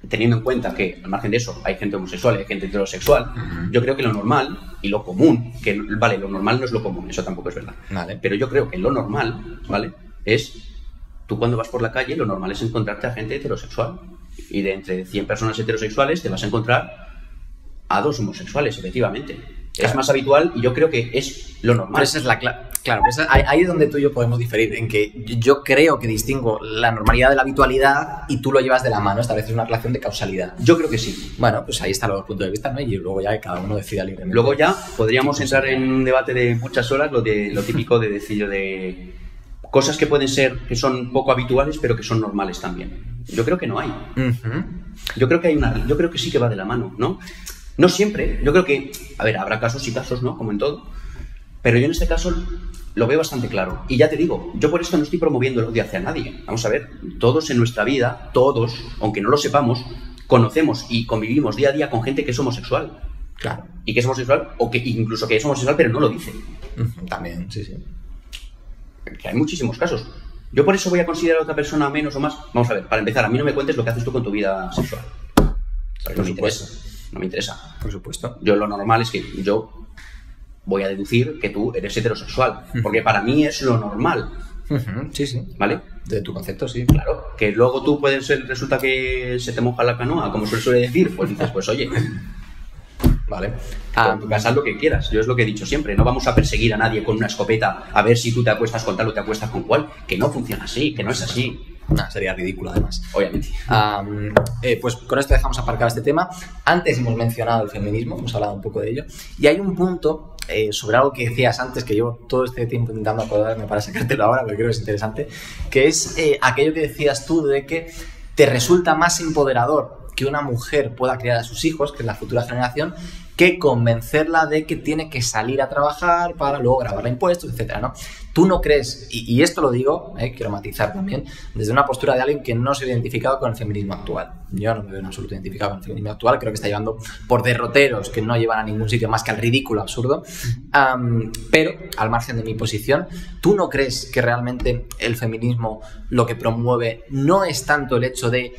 teniendo en cuenta que al margen de eso hay gente homosexual, hay gente heterosexual, yo creo que lo normal y lo común, que vale, lo normal no es lo común, eso tampoco es verdad, pero yo creo que lo normal, ¿vale?, es tú cuando vas por la calle, lo normal es encontrarte a gente heterosexual, y de entre 100 personas heterosexuales te vas a encontrar a 2 homosexuales, efectivamente. Claro. Es más habitual y yo creo que es lo normal. Pero esa es claro, ahí es donde tú y yo podemos diferir, en que yo creo que distingo la normalidad de la habitualidad y tú lo llevas de la mano, estableces una relación de causalidad. Yo creo que sí. Bueno, pues ahí están los puntos de vista, ¿no? Y luego ya cada uno decida libremente. Luego ya podríamos entrar en un debate de muchas horas, lo típico de decir de cosas que pueden ser, que son poco habituales, pero que son normales también. Yo creo que no hay. Yo creo que sí que va de la mano, ¿no? No siempre. Yo creo que, a ver, habrá casos y casos, ¿no?, como en todo. Pero yo en este caso lo veo bastante claro. Y ya te digo, yo por esto no estoy promoviendo el odio hacia nadie. Vamos a ver, todos en nuestra vida, todos, aunque no lo sepamos, conocemos y convivimos día a día con gente que es homosexual. Claro. Y que es homosexual, o que incluso que es homosexual, pero no lo dice. También, sí. Que hay muchísimos casos. Yo por eso voy a considerar a otra persona menos o más. Vamos a ver, para empezar, a mí no me cuentes lo que haces tú con tu vida sexual. No me interesa. No me interesa. Por supuesto. Yo lo normal es que yo voy a deducir que tú eres heterosexual, porque para mí es lo normal. Sí. ¿Vale? De tu concepto, sí. Claro. Que luego tú resulta que se te moja la canoa, como se suele decir, pues dices, pues oye, vale. En tu casa haz lo que quieras. Yo es lo que he dicho siempre. No vamos a perseguir a nadie con una escopeta a ver si tú te acuestas con tal o te acuestas con cual. Que no funciona así, que no es así. Sería ridículo, además. Obviamente. Pues con esto dejamos aparcado este tema. Antes hemos mencionado el feminismo, hemos hablado un poco de ello. Y hay un punto sobre algo que decías antes, que llevo todo este tiempo intentando acordarme para sacártelo ahora, porque creo que es interesante, que es aquello que decías tú de que te resulta más empoderador que una mujer pueda criar a sus hijos, que es la futura generación, que convencerla de que tiene que salir a trabajar para luego grabarle impuestos, etcétera, ¿no? Tú no crees, y esto lo digo, quiero matizar también, desde una postura de alguien que no se ha identificado con el feminismo actual. Yo no me veo en absoluto identificado con el feminismo actual, creo que está llevando por derroteros que no llevan a ningún sitio más que al ridículo absurdo. Pero, al margen de mi posición, ¿tú no crees que realmente el feminismo lo que promueve no es tanto el hecho de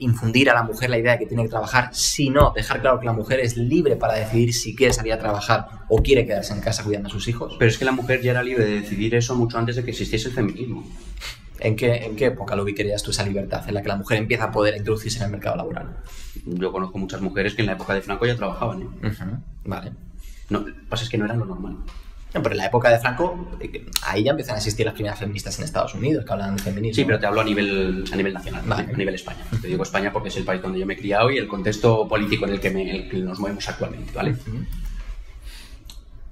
infundir a la mujer la idea de que tiene que trabajar, sino dejar claro que la mujer es libre para decidir si quiere salir a trabajar o quiere quedarse en casa cuidando a sus hijos? Pero es que la mujer ya era libre de decidir eso mucho antes de que existiese el feminismo. ¿En qué época lo ubicarías tú esa libertad en la que la mujer empieza a poder introducirse en el mercado laboral? Yo conozco muchas mujeres que en la época de Franco ya trabajaban. Vale. No, lo que pasa es que no era lo normal. No, pero en la época de Franco, ahí ya empiezan a existir las primeras feministas en Estados Unidos que hablan de feminismo. Sí, pero te hablo a nivel nacional, vale. A nivel España. Te digo España porque es el país donde yo me he criado y el contexto político en el que nos movemos actualmente, ¿vale?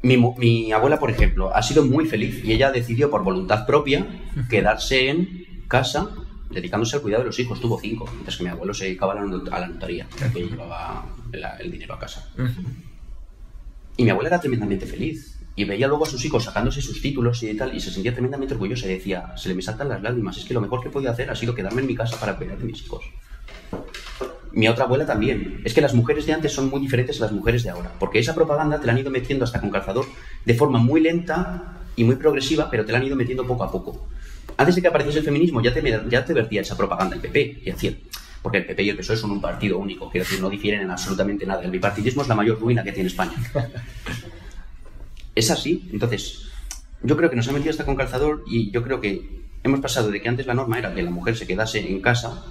Mi abuela, por ejemplo, ha sido muy feliz y ella decidió por voluntad propia quedarse en casa dedicándose al cuidado de los hijos. Tuvo 5, mientras que mi abuelo se dedicaba a la notaría, que llevaba el dinero a casa. Y mi abuela era tremendamente feliz y veía luego a sus hijos sacándose sus títulos y tal, y se sentía tremendamente orgullosa y decía, se le me saltan las lágrimas, es que lo mejor que podía hacer ha sido quedarme en mi casa para cuidar de mis hijos. Mi otra abuela también. Es que las mujeres de antes son muy diferentes a las mujeres de ahora, porque esa propaganda te la han ido metiendo hasta con calzador de forma muy lenta y muy progresiva, pero te la han ido metiendo poco a poco. Antes de que apareciese el feminismo ya te vertía esa propaganda el PP, y decir, porque el PP y el PSOE son un partido único, quiero decir, no difieren en absolutamente nada. El bipartidismo es la mayor ruina que tiene España. Es así. Entonces, yo creo que nos ha metido hasta con calzador y yo creo que hemos pasado de que antes la norma era que la mujer se quedase en casa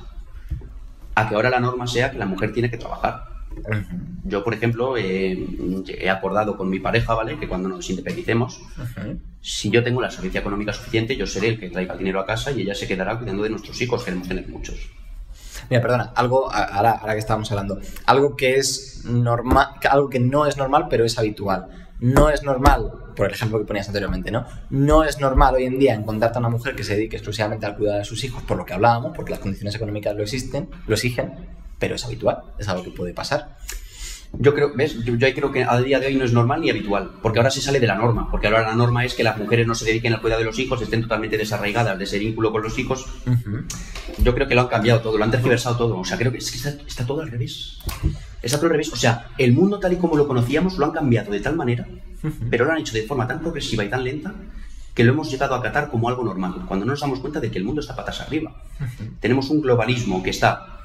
a que ahora la norma sea que la mujer tiene que trabajar. Yo, por ejemplo, he acordado con mi pareja, ¿vale?, que cuando nos independicemos, si yo tengo la solvencia económica suficiente, yo seré el que traiga el dinero a casa y ella se quedará cuidando de nuestros hijos, queremos tener muchos. Mira, perdona, ahora que estábamos hablando, algo que es normal, algo que no es normal, pero es habitual. No es normal, por el ejemplo que ponías anteriormente, ¿no? No es normal hoy en día encontrarte a una mujer que se dedique exclusivamente al cuidado de sus hijos, por lo que hablábamos, porque las condiciones económicas lo exigen, pero es habitual, es algo que puede pasar. Yo creo, ¿ves? Yo ahí creo que a día de hoy no es normal ni habitual, porque ahora se sale de la norma, porque ahora la norma es que las mujeres no se dediquen al cuidado de los hijos, estén totalmente desarraigadas de ese vínculo con los hijos. Yo creo que lo han cambiado todo, lo han tergiversado todo, o sea, creo que está todo al revés. Está todo al revés, o sea, el mundo tal y como lo conocíamos lo han cambiado de tal manera, pero lo han hecho de forma tan progresiva y tan lenta que lo hemos llegado a acatar como algo normal, cuando no nos damos cuenta de que el mundo está patas arriba. Tenemos un globalismo que está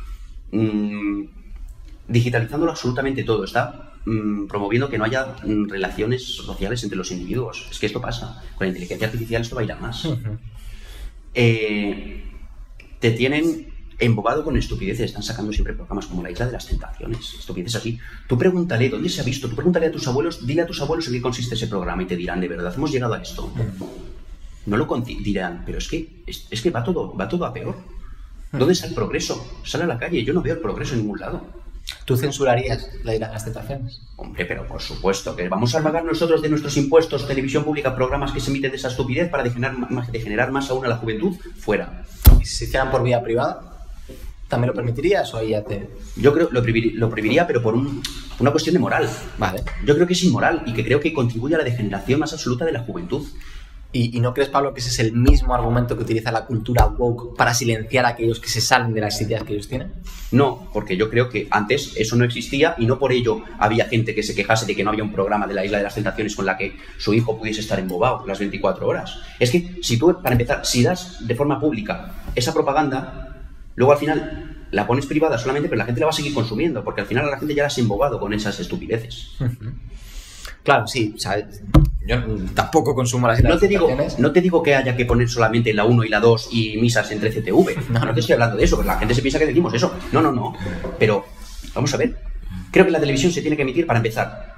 digitalizándolo absolutamente todo, está promoviendo que no haya relaciones sociales entre los individuos. Es que esto pasa. Con la inteligencia artificial esto va a ir a más. Te tienen embobado con estupideces. Están sacando siempre programas como La Isla de las Tentaciones. Estupideces así. Tú pregúntale dónde se ha visto. Tú pregúntale a tus abuelos, dile a tus abuelos en qué consiste ese programa y te dirán, de verdad, hemos llegado a esto. No lo dirán, pero es que va todo a peor. ¿Dónde está el progreso? Sale a la calle. Yo no veo el progreso en ningún lado. ¿Tú censurarías La Isla de las Tentaciones? Hombre, pero por supuesto, que vamos a pagar nosotros de nuestros impuestos, televisión pública, programas que se emiten de esa estupidez para degenerar más aún a la juventud. Fuera. ¿Y si se hicieran por vía privada? ¿También lo permitirías o ahí ya te...? Yo creo que lo prohibiría, pero por una cuestión de moral. Vale. Yo creo que es inmoral y que creo que contribuye a la degeneración más absoluta de la juventud. ¿Y no crees, Pablo, que ese es el mismo argumento que utiliza la cultura woke para silenciar a aquellos que se salen de las ideas que ellos tienen? No, porque yo creo que antes eso no existía y no por ello había gente que se quejase de que no había un programa de La Isla de las Tentaciones con la que su hijo pudiese estar embobado las 24 horas. Es que si tú, para empezar, si das de forma pública esa propaganda, luego al final la pones privada solamente, pero la gente la va a seguir consumiendo, porque al final a la gente ya la has embobado con esas estupideces. Claro, sí, o sea, yo tampoco consumo las tentaciones. No te digo que haya que poner solamente la 1 y la 2 y misas entre CTV. No te estoy hablando de eso, porque la gente se piensa que decimos eso. No. Pero, vamos a ver. Creo que la televisión se tiene que emitir, para empezar,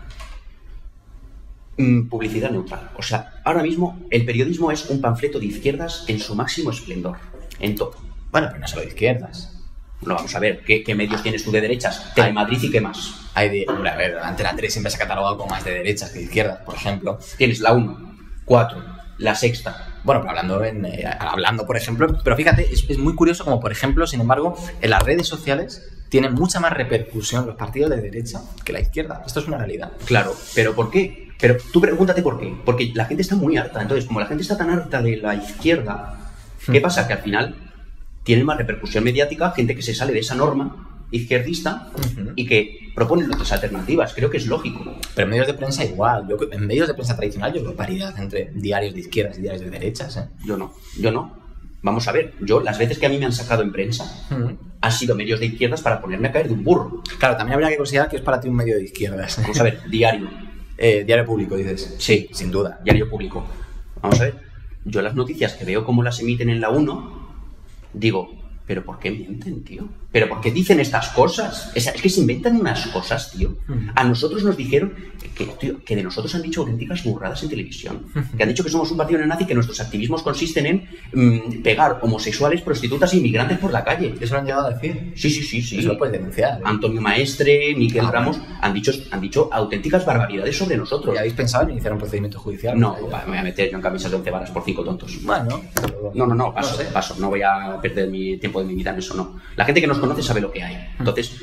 publicidad neutral. O sea, ahora mismo el periodismo es un panfleto de izquierdas en su máximo esplendor. En todo. Bueno, pero no solo de izquierdas. No, vamos a ver, ¿qué medios tienes tú de derechas? Telemadrid y qué más. A ver, Antena 3 siempre se ha catalogado como más de derechas que de izquierdas, por ejemplo. Tienes la 1, 4, la Sexta. Bueno, pero hablando, por ejemplo, pero fíjate, es muy curioso como, por ejemplo, sin embargo, en las redes sociales tienen mucha más repercusión los partidos de derecha que la izquierda. Esto es una realidad. Claro, pero ¿por qué? Pero tú pregúntate por qué. Porque la gente está muy harta. Entonces, como la gente está tan harta de la izquierda, ¿qué pasa? Que al final tienen más repercusión mediática gente que se sale de esa norma izquierdista y que propone otras alternativas. Creo que es lógico. Pero en medios de prensa igual. En medios de prensa tradicional yo veo paridad entre diarios de izquierdas y diarios de derechas, ¿eh? Yo no. Vamos a ver, las veces que a mí me han sacado en prensa han sido medios de izquierdas para ponerme a caer de un burro. Claro, también habría que considerar que es para ti un medio de izquierdas. Vamos a ver, diario. Diario Público, dices. Sí, sin duda. Diario Público. Vamos a ver, yo las noticias que veo como las emiten en la 1, digo, ¿pero por qué mienten, tío? ¿Pero por qué dicen estas cosas? Es que se inventan unas cosas, tío. A nosotros nos dijeron que de nosotros han dicho auténticas burradas en televisión. Que han dicho que somos un partido neonazi, que nuestros activismos consisten en pegar homosexuales, prostitutas e inmigrantes por la calle. ¿Eso lo han llegado a decir? Sí. Eso lo puedes denunciar, ¿eh? Antonio Maestre, Miquel Ramos han dicho auténticas barbaridades sobre nosotros. ¿Y habéis pensado en iniciar un procedimiento judicial? No, me voy a meter yo en camisas de 11 varas por 5 tontos. Bueno. No, paso. No voy a perder mi tiempo de mi vida en eso, no. La gente que nos conoce sabe lo que hay. Entonces,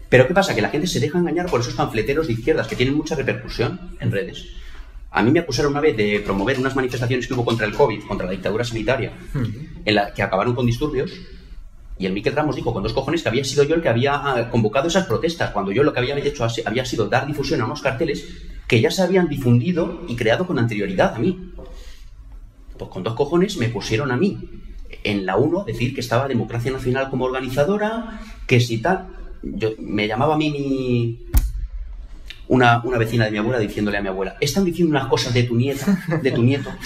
¿pero qué pasa? Que la gente se deja engañar por esos panfleteros de izquierdas que tienen mucha repercusión en redes. A mí me acusaron una vez de promover unas manifestaciones que hubo contra el COVID, contra la dictadura sanitaria, en la que acabaron con disturbios, y el Miquel Ramos dijo con 2 cojones que había sido yo el que había convocado esas protestas, cuando yo lo que había hecho había sido dar difusión a unos carteles que ya se habían difundido y creado con anterioridad a mí. Pues con 2 cojones me pusieron a mí en la 1 decir que estaba Democracia Nacional como organizadora, que si tal. Me llamaba a mí una vecina de mi abuela diciéndole a mi abuela, están diciendo unas cosas de tu nieto,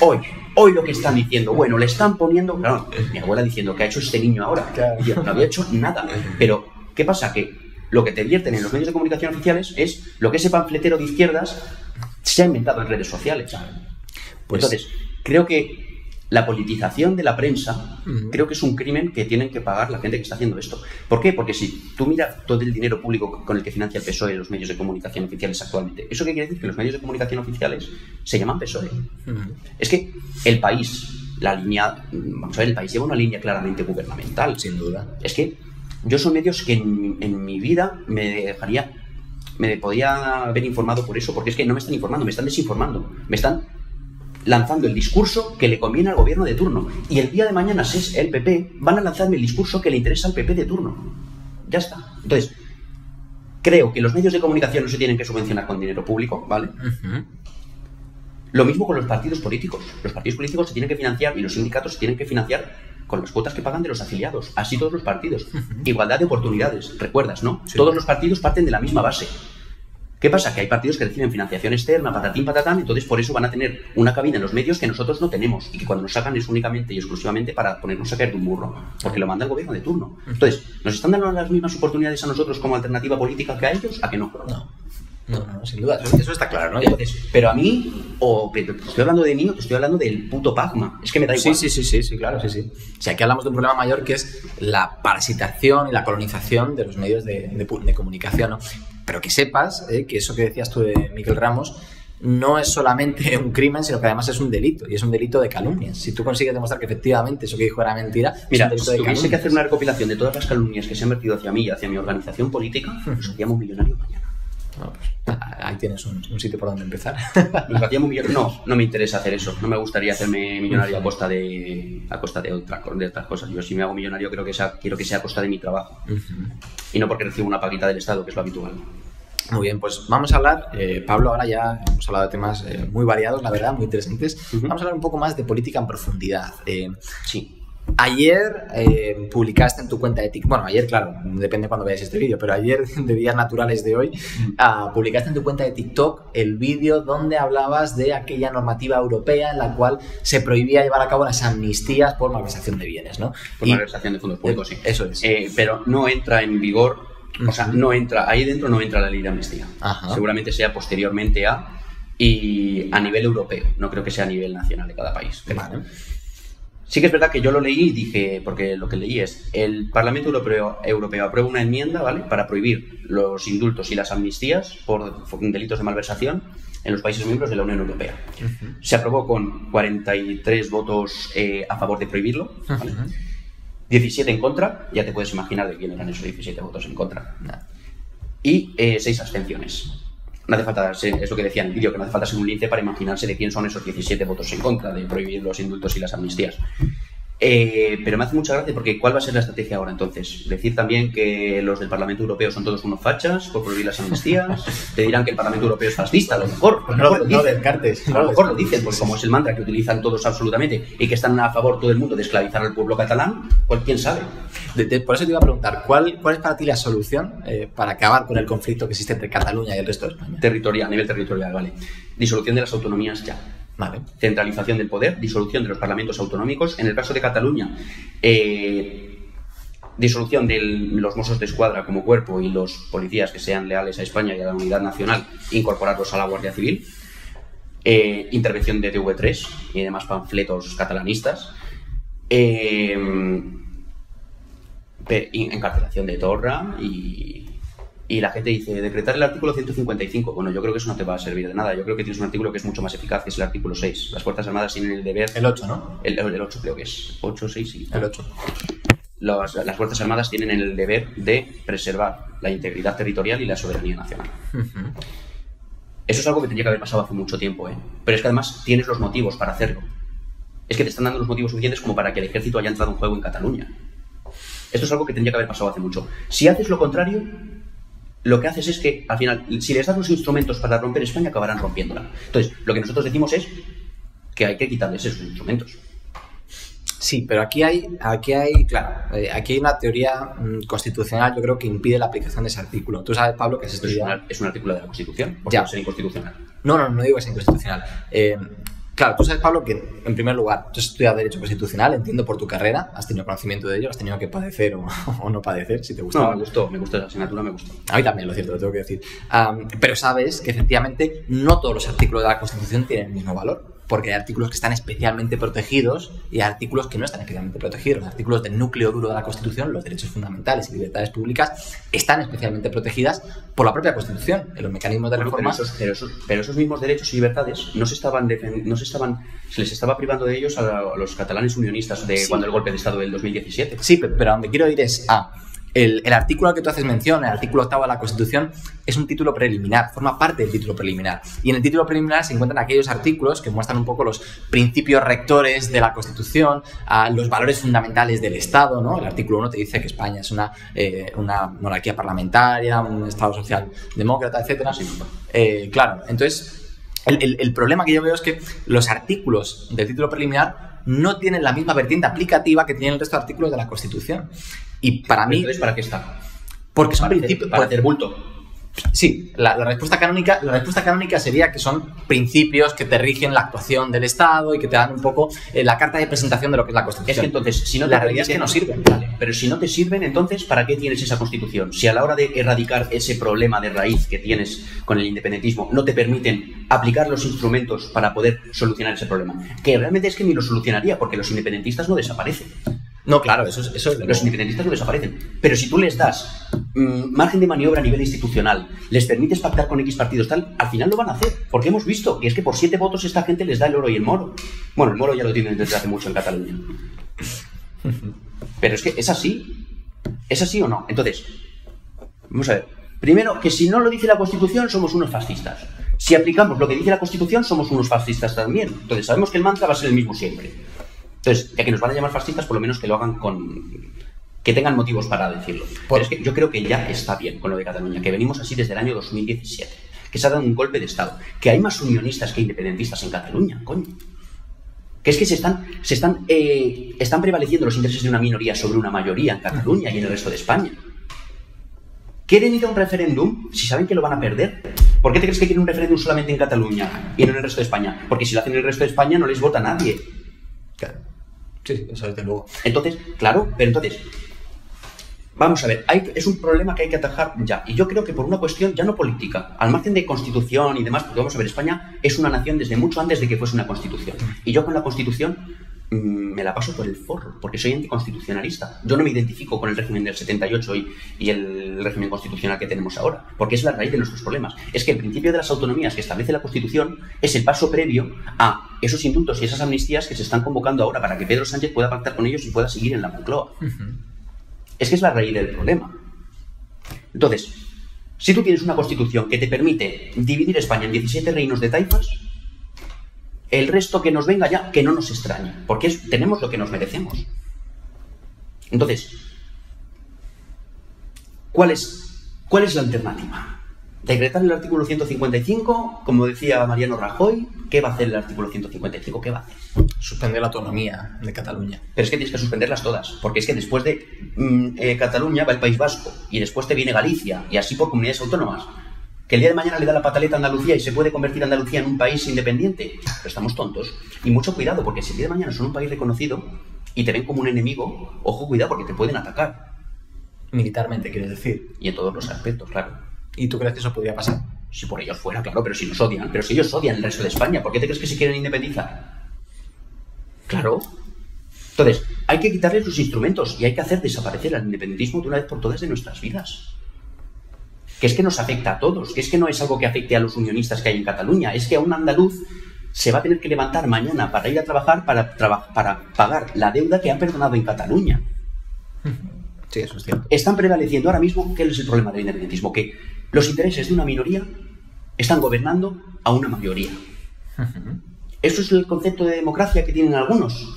hoy lo que están diciendo, bueno, le están poniendo, claro, mi abuela diciendo, ¿qué ha hecho este niño ahora? Claro. Y yo no había hecho nada. Pero, ¿qué pasa? Que lo que te vierten en los medios de comunicación oficiales es lo que ese panfletero de izquierdas se ha inventado en redes sociales. Pues, entonces, creo que la politización de la prensa, creo que es un crimen que tienen que pagar la gente que está haciendo esto. ¿Por qué? Porque si tú miras todo el dinero público con el que financia el PSOE los medios de comunicación oficiales actualmente, ¿eso qué quiere decir? Que los medios de comunicación oficiales se llaman PSOE. Es que el país, el país lleva una línea claramente gubernamental. Sin duda. Es que yo son medios que en mi vida me dejaría me podía haber informado por eso, porque es que no me están informando, me están desinformando, me están lanzando el discurso que le conviene al gobierno de turno. Y el día de mañana, si es el PP, van a lanzarme el discurso que le interesa al PP de turno. Ya está. Entonces, creo que los medios de comunicación no se tienen que subvencionar con dinero público, ¿vale? Lo mismo con los partidos políticos. Los partidos políticos se tienen que financiar y los sindicatos se tienen que financiar con las cuotas que pagan de los afiliados. Así todos los partidos. Igualdad de oportunidades. ¿Recuerdas, no? Sí. Todos los partidos parten de la misma base. ¿Qué pasa? Que hay partidos que reciben financiación externa, patatín, patatán, entonces por eso van a tener una cabina en los medios que nosotros no tenemos y que cuando nos sacan es únicamente y exclusivamente para ponernos a caer de un burro, porque lo manda el gobierno de turno. Entonces, ¿nos están dando las mismas oportunidades a nosotros como alternativa política que a ellos? ¿A que no? No, sin duda, eso está claro, ¿no? Entonces, pero a mí, te estoy hablando de mí o te estoy hablando del puto Pacma, es que me da igual. Sí, claro. O sea, aquí hablamos de un problema mayor que es la parasitación y la colonización de los medios de comunicación, ¿no? Pero que sepas que eso que decías tú de Miguel Ramos no es solamente un crimen, sino que además es un delito, y es un delito de calumnias. Si tú consigues demostrar que efectivamente eso que dijo era mentira, mira, es un delito si tuviese que hacer una recopilación de todas las calumnias que se han vertido hacia mí y hacia mi organización política, nos hacíamos millonarios mañana. No, pues, ahí tienes un sitio por donde empezar. Nos hacíamos millonarios. No me interesa hacer eso. No me gustaría hacerme millonario a costa de otras cosas. Yo si me hago millonario quiero que sea a costa de mi trabajo. Y no porque recibo una paguita del Estado, que es lo habitual. Muy bien, pues vamos a hablar, Pablo, ahora ya hemos hablado de temas muy variados, la verdad, muy interesantes. Vamos a hablar un poco más de política en profundidad. Sí. Ayer publicaste en tu cuenta de TikTok, bueno, ayer, claro, depende cuando veáis este vídeo, pero ayer, de días naturales de hoy, publicaste en tu cuenta de TikTok el vídeo donde hablabas de aquella normativa europea en la cual se prohibía llevar a cabo las amnistías por malversación de bienes, ¿no? Por malversación de fondos públicos, sí. Eso es. Pero no entra en vigor, o sea, no entra, ahí dentro no entra la ley de amnistía. Seguramente sea posteriormente y a nivel europeo, no creo que sea a nivel nacional de cada país. Vale. Sí que es verdad que yo lo leí y dije, porque lo que leí es, el Parlamento Europeo aprueba una enmienda, ¿vale?, para prohibir los indultos y las amnistías por delitos de malversación en los países miembros de la Unión Europea. Se aprobó con 43 votos a favor de prohibirlo, ¿vale? 17 en contra, ya te puedes imaginar de quién eran esos 17 votos en contra. Y 6 abstenciones. No hace falta, es lo que decía en el vídeo, que no hace falta ser un lince para imaginarse de quién son esos 17 votos en contra de prohibir los indultos y las amnistías. Pero me hace mucha gracia porque ¿cuál va a ser la estrategia ahora entonces? Decir también que los del Parlamento Europeo son todos unos fachas por prohibir las amnistías. Te dirán que el Parlamento Europeo es fascista, a lo mejor. No descartes. A lo mejor lo dicen, porque como es el mantra que utilizan todos absolutamente y que están a favor todo el mundo de esclavizar al pueblo catalán, pues quién sabe. Por eso te iba a preguntar, ¿cuál es para ti la solución para acabar con el conflicto que existe entre Cataluña y el resto de España? A nivel territorial, vale. Disolución de las autonomías ya. Vale. Centralización del poder, disolución de los parlamentos autonómicos. En el caso de Cataluña, disolución de los Mossos de Escuadra como cuerpo y los policías que sean leales a España y a la unidad nacional, incorporarlos a la Guardia Civil. Intervención de TV3 y demás panfletos catalanistas. Encarcelación de Torra y la gente dice, decretar el artículo 155. Bueno, yo creo que eso no te va a servir de nada. Yo creo que tienes un artículo que es mucho más eficaz, que es el artículo 6. Las Fuerzas Armadas tienen el deber... El 8, ¿no? El 8 creo que es. 8, 6, sí. El 8. Las Fuerzas Armadas tienen el deber de preservar la integridad territorial y la soberanía nacional. Eso es algo que tendría que haber pasado hace mucho tiempo, Pero es que además tienes los motivos para hacerlo. Es que te están dando los motivos suficientes como para que el ejército haya entrado en juego en Cataluña. Esto es algo que tendría que haber pasado hace mucho. Si haces lo contrario, lo que haces es que, al final, si les das los instrumentos para romper España, acabarán rompiéndola. Entonces, lo que nosotros decimos es que hay que quitarles esos instrumentos. Sí, pero aquí hay una teoría constitucional, yo creo, que impide la aplicación de ese artículo. Tú sabes, Pablo, que es un artículo de la Constitución, ya. No ser inconstitucional. No digo que sea inconstitucional. Claro, tú sabes, Pablo, que en primer lugar, tú has estudiado Derecho Constitucional, entiendo por tu carrera, has tenido conocimiento de ello, has tenido que padecer o no padecer, si te gusta. No, me gustó esa asignatura, me gustó. A mí también, lo cierto, lo tengo que decir. Pero sabes que efectivamente no todos los artículos de la Constitución tienen el mismo valor, porque hay artículos que están especialmente protegidos y hay artículos que no están especialmente protegidos. Los artículos del núcleo duro de la Constitución, los derechos fundamentales y libertades públicas, están especialmente protegidas por la propia Constitución, en los mecanismos de reforma. Pero esos mismos derechos y libertades se les estaba privando de ellos a los catalanes unionistas cuando el golpe de Estado del 2017. Sí, pero a donde quiero ir es el artículo al que tú haces mención, el artículo 8 de la Constitución, es un título preliminar, forma parte del título preliminar. Y en el título preliminar se encuentran aquellos artículos que muestran un poco los principios rectores de la Constitución, los valores fundamentales del Estado, ¿no? El artículo 1 te dice que España es una monarquía parlamentaria, un Estado socialdemócrata, etc. Claro, entonces, el problema que yo veo es que los artículos del título preliminar no tienen la misma vertiente aplicativa que tienen el resto de artículos de la Constitución. Y para mí... Entonces, ¿para qué está? Porque son principios... Para hacer bulto. Sí, la respuesta canónica sería que son principios que te rigen la actuación del Estado y que te dan un poco la carta de presentación de lo que es la Constitución. Es que entonces, si no la realidad es que no sirven. Vale, pero si no te sirven, entonces, ¿para qué tienes esa Constitución? Si a la hora de erradicar ese problema de raíz que tienes con el independentismo no te permiten aplicar los instrumentos para poder solucionar ese problema, que realmente es que ni lo solucionaría, porque los independentistas no desaparecen. No, claro, eso los independentistas no desaparecen. Pero si tú les das margen de maniobra a nivel institucional, les permites pactar con X partidos tal, al final lo van a hacer. Porque hemos visto que es que por 7 votos esta gente les da el oro y el moro. Bueno, el moro ya lo tienen desde hace mucho en Cataluña. Pero es que es así. ¿Es así o no? Entonces, vamos a ver. Primero, que si no lo dice la Constitución, somos unos fascistas. Si aplicamos lo que dice la Constitución, somos unos fascistas también. Entonces, sabemos que el mantra va a ser el mismo siempre. Entonces, ya que nos van a llamar fascistas, por lo menos que lo hagan que tengan motivos para decirlo. Pero es que yo creo que ya está bien con lo de Cataluña, que venimos así desde el año 2017, que se ha dado un golpe de Estado, que hay más unionistas que independentistas en Cataluña, coño. Que es que están prevaleciendo los intereses de una minoría sobre una mayoría en Cataluña y en el resto de España. ¿Quieren ir a un referéndum si saben que lo van a perder? ¿Por qué te crees que quieren un referéndum solamente en Cataluña y no en el resto de España? Porque si lo hacen en el resto de España no les vota nadie. Claro. Sí, eso desde luego. Entonces, claro, pero entonces, vamos a ver, es un problema que hay que atajar ya. Y yo creo que por una cuestión ya no política, al margen de constitución y demás, porque vamos a ver, España es una nación desde mucho antes de que fuese una constitución. Y yo con la constitución me la paso por el forro, porque soy anticonstitucionalista. Yo no me identifico con el régimen del 78 y el régimen constitucional que tenemos ahora, porque es la raíz de nuestros problemas. Es que el principio de las autonomías que establece la Constitución es el paso previo a esos indultos y esas amnistías que se están convocando ahora para que Pedro Sánchez pueda pactar con ellos y pueda seguir en la Moncloa. Es que es la raíz del problema. Entonces, si tú tienes una Constitución que te permite dividir España en 17 reinos de taifas, el resto que nos venga ya, que no nos extrañe, porque tenemos lo que nos merecemos. Entonces, ¿cuál es la alternativa? ¿Decretar el artículo 155? Como decía Mariano Rajoy, ¿qué va a hacer el artículo 155? ¿Qué va a hacer? Suspender la autonomía de Cataluña. Pero es que tienes que suspenderlas todas, porque es que después de Cataluña va el País Vasco, y después te viene Galicia, y así por comunidades autónomas. Que el día de mañana le da la pataleta a Andalucía y se puede convertir Andalucía en un país independiente. Pero estamos tontos. Y mucho cuidado, porque si el día de mañana son un país reconocido y te ven como un enemigo, ojo, cuidado, porque te pueden atacar. Militarmente, quieres decir. Y en todos los aspectos, claro. ¿Y tú crees que eso podría pasar? Si por ellos fuera, claro, pero si nos odian. Pero si ellos odian el resto de España, ¿por qué te crees que se quieren independizar? Claro. Entonces, hay que quitarles los instrumentos y hay que hacer desaparecer al independentismo de una vez por todas de nuestras vidas. Que es que nos afecta a todos, que es que no es algo que afecte a los unionistas que hay en Cataluña, es que a un andaluz se va a tener que levantar mañana para ir a trabajar para pagar la deuda que han perdonado en Cataluña. Sí, eso es cierto. Están prevaleciendo ahora mismo, ¿qué es el problema del independentismo? Que los intereses de una minoría están gobernando a una mayoría. Eso es el concepto de democracia que tienen algunos.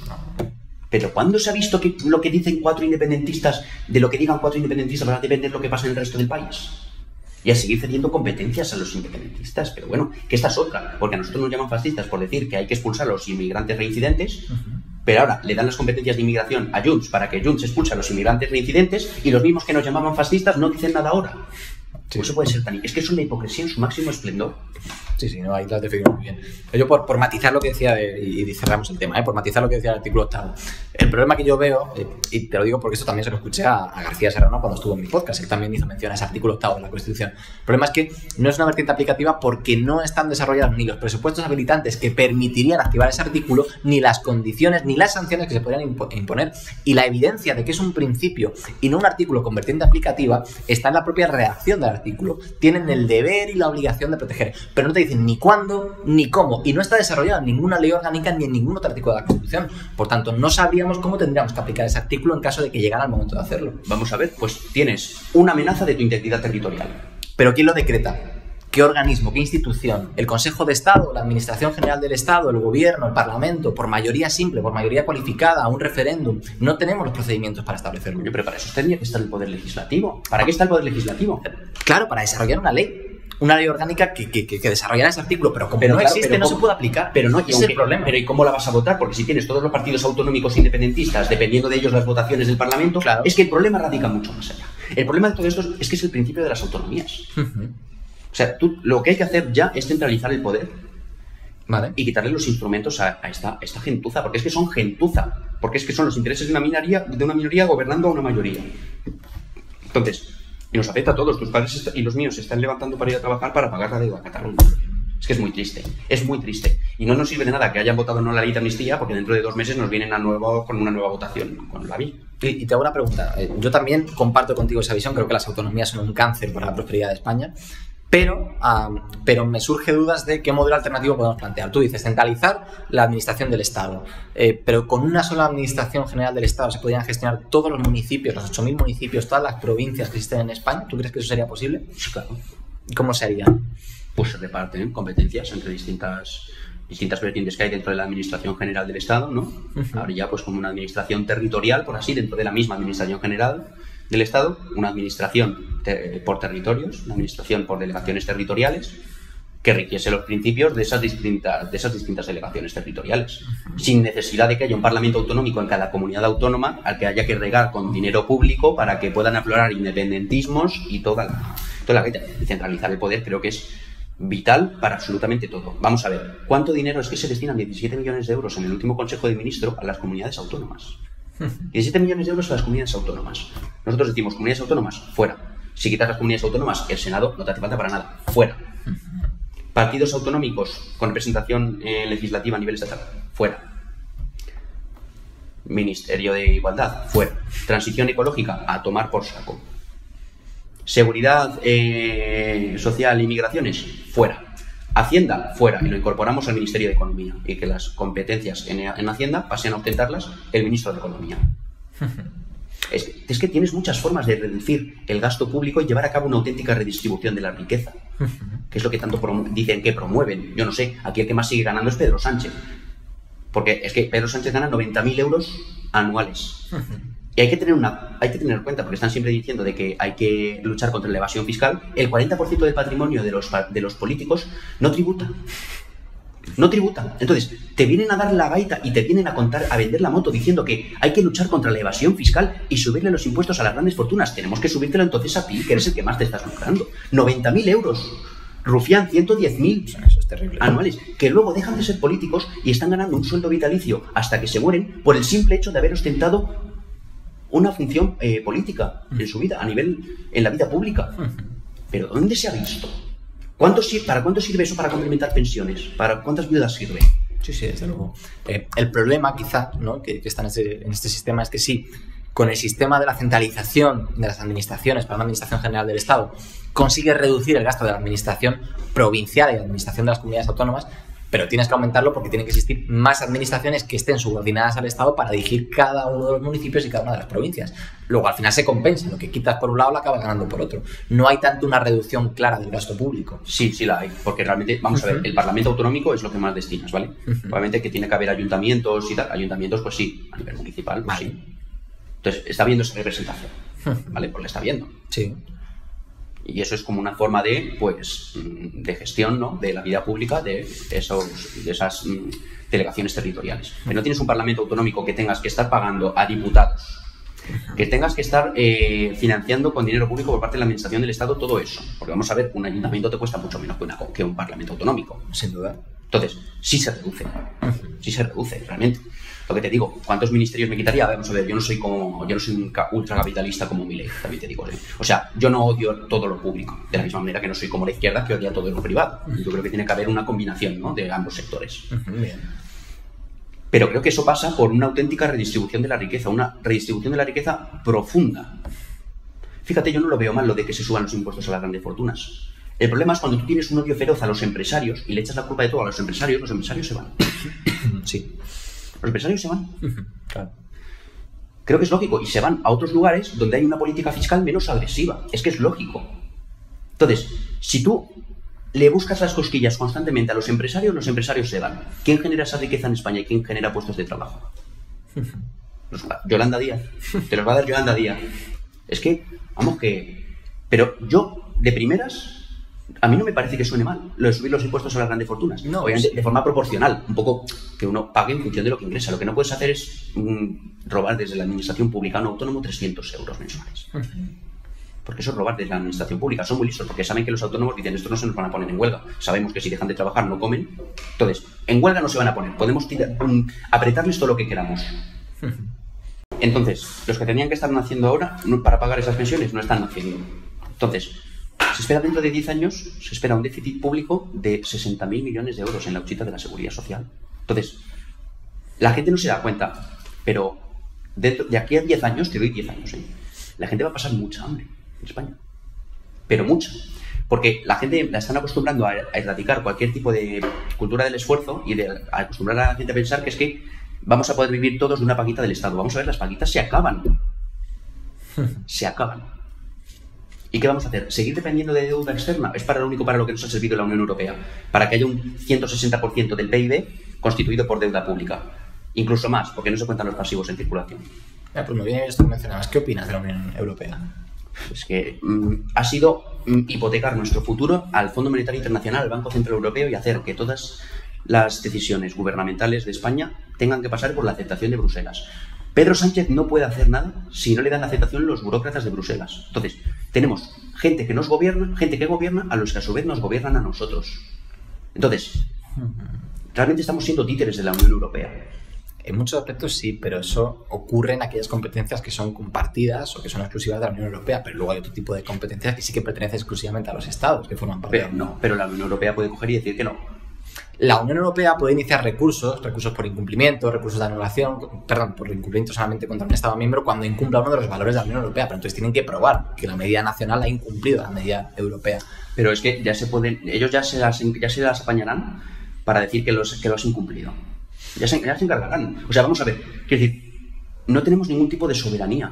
Pero ¿cuándo se ha visto que lo que dicen 4 independentistas, de lo que digan 4 independentistas va a depender lo que pasa en el resto del país? Y a seguir cediendo competencias a los independentistas. Pero bueno, que esta es otra, porque a nosotros nos llaman fascistas por decir que hay que expulsar a los inmigrantes reincidentes, pero ahora le dan las competencias de inmigración a Junts para que Junts expulse a los inmigrantes reincidentes y los mismos que nos llamaban fascistas no dicen nada ahora. Sí. Eso puede ser tan... Es que eso es la hipocresía en su máximo esplendor. Sí, no, ahí lo has definido muy bien. Yo por matizar lo que decía, y cerramos el tema, por matizar lo que decía el artículo 8, el problema que yo veo, y te lo digo porque esto también se lo escuché a García Serrano cuando estuvo en mi podcast, él también hizo mención a ese artículo 8 de la Constitución. El problema es que no es una vertiente aplicativa porque no están desarrollados ni los presupuestos habilitantes que permitirían activar ese artículo, ni las condiciones, ni las sanciones que se podrían imponer. Y la evidencia de que es un principio y no un artículo con vertiente aplicativa está en la propia redacción del artículo. Tienen el deber y la obligación de proteger, pero no te dicen ni cuándo ni cómo, y no está desarrollado en ninguna ley orgánica ni en ningún otro artículo de la Constitución. Por tanto, no sabríamos sabemos cómo tendríamos que aplicar ese artículo en caso de que llegara el momento de hacerlo. Vamos a ver, pues tienes una amenaza de tu integridad territorial. ¿Pero quién lo decreta? ¿Qué organismo, qué institución? ¿El Consejo de Estado, la Administración General del Estado, el Gobierno, el Parlamento? ¿Por mayoría simple, por mayoría cualificada, un referéndum? No tenemos los procedimientos para establecerlo. Pero para eso tendría que estar el Poder Legislativo. ¿Para qué está el Poder Legislativo? Claro, para desarrollar una ley. Una ley orgánica que desarrollara ese artículo, pero como no claro, existe, no se puede aplicar. Pero no, ese es el problema. Pero ¿y cómo la vas a votar? Porque si tienes todos los partidos autonómicos independentistas, dependiendo de ellos las votaciones del Parlamento, claro. Es que el problema radica mucho más allá. El problema de todo esto es que es el principio de las autonomías. O sea, lo que hay que hacer ya es centralizar el poder, ¿vale? Y quitarle los instrumentos a esta gentuza, porque es que son gentuza, porque es que son los intereses de una minoría gobernando a una mayoría. Entonces, y nos afecta a todos. Tus padres y los míos se están levantando para ir a trabajar para pagar la deuda a Cataluña. Es que es muy triste. Y no nos sirve de nada que hayan votado no la ley de amnistía, porque dentro de 2 meses nos vienen con una nueva votación, con la ley. Y te hago una pregunta. Yo también comparto contigo esa visión. Creo que las autonomías son un cáncer para la prosperidad de España. Pero me surge dudas de qué modelo alternativo podemos plantear. Tú dices centralizar la administración del Estado, pero con una sola administración general del Estado se podrían gestionar todos los municipios, los 8.000 municipios, todas las provincias que existen en España. ¿Tú crees que eso sería posible? Sí, claro. ¿Y cómo se haría? Pues se reparten competencias entre distintas vertientes que hay dentro de la administración general del Estado, ¿no? Ahora ya pues como una administración territorial, por así, dentro de la misma administración general del Estado, una administración por territorios, una administración por delegaciones territoriales, que rigiese los principios de esas distintas delegaciones territoriales, sin necesidad de que haya un parlamento autonómico en cada comunidad autónoma al que haya que regar con dinero público para que puedan aflorar independentismos y toda la gente. Y centralizar el poder creo que es vital para absolutamente todo. Vamos a ver, ¿cuánto dinero es que se destinan? 17 millones de euros en el último Consejo de Ministros a las comunidades autónomas. 17 millones de euros a las comunidades autónomas. Nosotros decimos, comunidades autónomas, fuera. Si quitas las comunidades autónomas, el Senado no te hace falta para nada, fuera. Partidos autonómicos con representación legislativa a nivel estatal, fuera. Ministerio de Igualdad, fuera. Transición ecológica, a tomar por saco. Seguridad social y migraciones, fuera. Hacienda, fuera, y lo incorporamos al Ministerio de Economía, y que las competencias en Hacienda pasen a ostentarlas el Ministro de Economía. Es que tienes muchas formas de reducir el gasto público y llevar a cabo una auténtica redistribución de la riqueza, que es lo que tanto dicen que promueven. Yo no sé, aquí el que más sigue ganando es Pedro Sánchez, porque es que Pedro Sánchez gana 90.000 euros anuales. Y hay que tener en cuenta, porque están siempre diciendo de que hay que luchar contra la evasión fiscal, el 40% del patrimonio de los políticos no tributa. No tributan. Entonces, te vienen a dar la gaita y te vienen a vender la moto diciendo que hay que luchar contra la evasión fiscal y subirle los impuestos a las grandes fortunas. Tenemos que subírtelo entonces a ti, que eres el que más te estás lucrando. 90.000 euros. Rufián, 110.000 eso es terrible, anuales, que luego dejan de ser políticos y están ganando un sueldo vitalicio hasta que se mueren por el simple hecho de haber ostentado una función política en su vida, en la vida pública. Pero ¿dónde se ha visto? ¿Para cuánto sirve eso para complementar pensiones? ¿Para cuántas viudas sirve? Sí, desde luego. El problema, quizá, ¿no?, que está en este sistema es que sí, con el sistema de la centralización de las administraciones para una administración general del Estado, consigue reducir el gasto de la administración provincial y la administración de las comunidades autónomas, pero tienes que aumentarlo porque tienen que existir más administraciones que estén subordinadas al Estado para dirigir cada uno de los municipios y cada una de las provincias. Luego, al final se compensa. Lo que quitas por un lado lo acabas ganando por otro. No hay tanto una reducción clara del gasto público. Sí la hay, porque realmente, vamos a ver, el Parlamento autonómico es lo que más destinas, ¿vale? Obviamente que tiene que haber ayuntamientos y tal. Ayuntamientos, pues sí, a nivel municipal, pues vale. Sí. Entonces, está viendo esa representación, ¿vale? Pues la está viendo. Sí. Y eso es como una forma de gestión, ¿no?, de la vida pública de esas delegaciones territoriales. Pero no tienes un Parlamento autonómico que tengas que estar pagando a diputados, que tengas que estar financiando con dinero público por parte de la administración del Estado todo eso. Porque vamos a ver, un ayuntamiento te cuesta mucho menos que un Parlamento autonómico. Sin duda. Entonces, sí se reduce realmente. Lo que te digo, ¿cuántos ministerios me quitaría? Vamos a ver, yo no soy un ultracapitalista como Milei, también te digo. O sea, yo no odio todo lo público, de la misma manera que no soy como la izquierda que odia todo lo privado. Yo creo que tiene que haber una combinación, ¿no?, de ambos sectores. Bien. Pero creo que eso pasa por una auténtica redistribución de la riqueza, una redistribución de la riqueza profunda. Fíjate, yo no lo veo mal lo de que se suban los impuestos a las grandes fortunas. El problema es cuando tú tienes un odio feroz a los empresarios y le echas la culpa de todo a los empresarios se van. Sí. Los empresarios se van. Claro. Creo que es lógico. Y se van a otros lugares donde hay una política fiscal menos agresiva. Es que es lógico. Entonces, si tú le buscas las cosquillas constantemente a los empresarios se van. ¿Quién genera esa riqueza en España y quién genera puestos de trabajo? Yolanda Díaz. Te los va a dar Yolanda Díaz. Es que, vamos que... Pero yo, de primeras... A mí no me parece que suene mal lo de subir los impuestos a las grandes fortunas. No, obviamente, de forma proporcional, un poco que uno pague en función de lo que ingresa. Lo que no puedes hacer es robar desde la administración pública a un autónomo 300 euros mensuales. Porque eso es robar desde la administración pública. Son muy listos porque saben que los autónomos dicen esto no se nos van a poner en huelga. Sabemos que si dejan de trabajar no comen. Entonces, en huelga no se van a poner. Podemos apretarles todo lo que queramos. Entonces, los que tenían que estar haciendo ahora para pagar esas pensiones no están haciendo. Entonces, se espera dentro de 10 años, se espera un déficit público de 60.000 millones de euros en la huchita de la Seguridad Social. Entonces, la gente no se da cuenta, pero de aquí a 10 años, te doy 10 años, la gente va a pasar mucha hambre en España. Pero mucha. Porque la gente la están acostumbrando a erradicar cualquier tipo de cultura del esfuerzo y a acostumbrar a la gente a pensar que es que vamos a poder vivir todos de una paguita del Estado. Vamos a ver, las paguitas se acaban. Se acaban. ¿Y qué vamos a hacer? ¿Seguir dependiendo de deuda externa? Es para lo único para lo que nos ha servido la Unión Europea. Para que haya un 160% del PIB constituido por deuda pública. Incluso más, porque no se cuentan los pasivos en circulación. Pues me viene esto que mencionabas. ¿Qué opinas de la Unión Europea? Es que ha sido hipotecar nuestro futuro al Fondo Monetario Internacional, al Banco Central Europeo y hacer que todas las decisiones gubernamentales de España tengan que pasar por la aceptación de Bruselas. Pedro Sánchez no puede hacer nada si no le dan la aceptación los burócratas de Bruselas. Entonces, tenemos gente que nos gobierna, gente que gobierna a los que a su vez nos gobiernan a nosotros. Entonces, realmente estamos siendo títeres de la Unión Europea. En muchos aspectos sí, pero eso ocurre en aquellas competencias que son compartidas o que son exclusivas de la Unión Europea, pero luego hay otro tipo de competencias que sí que pertenecen exclusivamente a los estados que forman parte. Pero la Unión Europea puede coger y decir que no. La Unión Europea puede iniciar recursos por incumplimiento, recursos de anulación, por incumplimiento solamente contra un Estado miembro cuando incumpla uno de los valores de la Unión Europea, pero entonces tienen que probar que la medida nacional ha incumplido la medida europea. Pero es que ya se pueden, ellos ya se las apañarán para decir que lo has incumplido. Ya se encargarán. O sea, vamos a ver, quiero decir, no tenemos ningún tipo de soberanía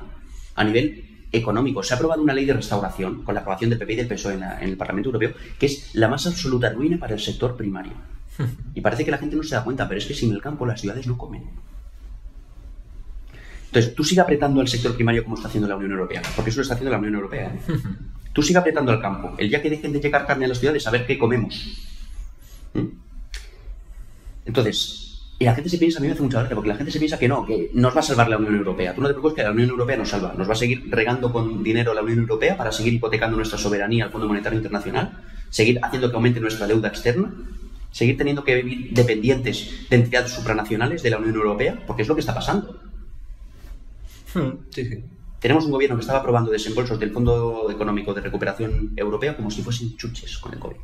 a nivel económico. Se ha aprobado una ley de restauración con la aprobación del PP y del PSOE en el Parlamento Europeo, que es la más absoluta ruina para el sector primario. Y parece que la gente no se da cuenta, pero es que sin el campo las ciudades no comen. Entonces, tú sigue apretando al sector primario como está haciendo la Unión Europea, porque eso lo está haciendo la Unión Europea. Tú sigue apretando al campo. El día que dejen de llegar carne a las ciudades, a ver qué comemos. Entonces, y la gente se piensa, a mí me hace mucha gracia, porque la gente se piensa que no, que nos va a salvar la Unión Europea. Tú no te preocupes que la Unión Europea nos salva. Nos va a seguir regando con dinero la Unión Europea para seguir hipotecando nuestra soberanía al Fondo Monetario Internacional, seguir haciendo que aumente nuestra deuda externa, seguir teniendo que vivir dependientes de entidades supranacionales de la Unión Europea, porque es lo que está pasando. Sí. Tenemos un gobierno que estaba aprobando desembolsos del Fondo Económico de Recuperación Europeo como si fuesen chuches con el COVID.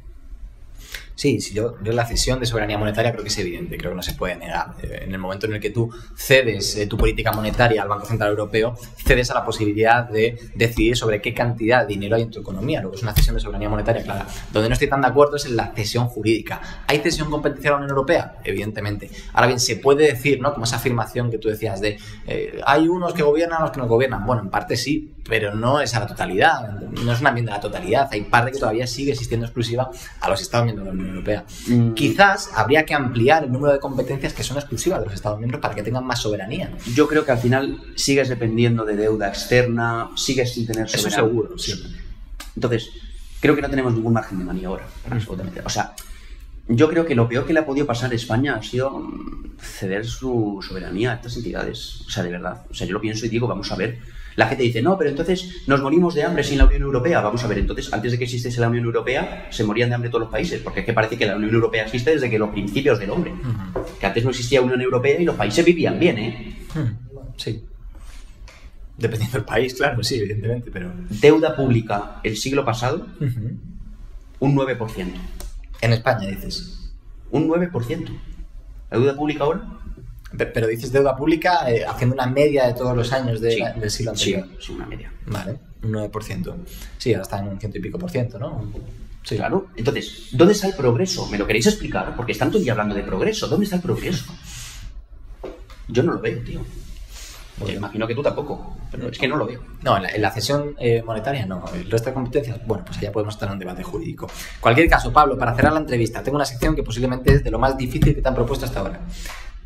Sí, yo la cesión de soberanía monetaria creo que es evidente, creo que no se puede negar. En el momento en el que tú cedes tu política monetaria al Banco Central Europeo, cedes a la posibilidad de decidir sobre qué cantidad de dinero hay en tu economía. Luego es una cesión de soberanía monetaria clara. Donde no estoy tan de acuerdo es en la cesión jurídica. ¿Hay cesión competencial a la Unión Europea? Evidentemente. Ahora bien, se puede decir, ¿no?, como esa afirmación que tú decías de hay unos que gobiernan, los que no gobiernan. Bueno, en parte sí, pero no es a la totalidad. No es una enmienda a la totalidad. Hay parte que todavía sigue existiendo exclusiva a los Estados miembros de la Unión Europea. Quizás habría que ampliar el número de competencias que son exclusivas de los Estados miembros para que tengan más soberanía. Yo creo que al final sigues dependiendo de deuda externa, sigues sin tener soberanía. Eso seguro, sí. Entonces, creo que no tenemos ningún margen de maniobra, absolutamente. O sea, yo creo que lo peor que le ha podido pasar a España ha sido ceder su soberanía a estas entidades. O sea, de verdad. O sea, yo lo pienso y digo, vamos a ver. La gente dice, no, pero entonces nos morimos de hambre sin la Unión Europea. Vamos a ver, entonces, antes de que existiese la Unión Europea, se morían de hambre todos los países, porque es que parece que la Unión Europea existe desde que los principios del hombre. Que antes no existía Unión Europea y los países vivían bien, ¿eh? Sí. Dependiendo del país, claro, sí, evidentemente, pero... Deuda pública el siglo pasado, un 9%. En España, dices. Un 9%. La deuda pública ahora... Pero dices deuda pública haciendo una media de todos los años del siglo anterior. Sí, una media. Vale, un 9%. Sí, ahora está en un 100 y pico por ciento, ¿no? Sí. Claro. Entonces, ¿dónde está el progreso? ¿Me lo queréis explicar? Porque están todo el día hablando de progreso. ¿Dónde está el progreso? Yo no lo veo, tío. Porque imagino que tú tampoco, pero es que no lo veo. No, en la cesión monetaria no. El resto de competencias, bueno, pues allá podemos estar en un debate jurídico. En cualquier caso, Pablo, para cerrar la entrevista, tengo una sección que posiblemente es de lo más difícil que te han propuesto hasta ahora.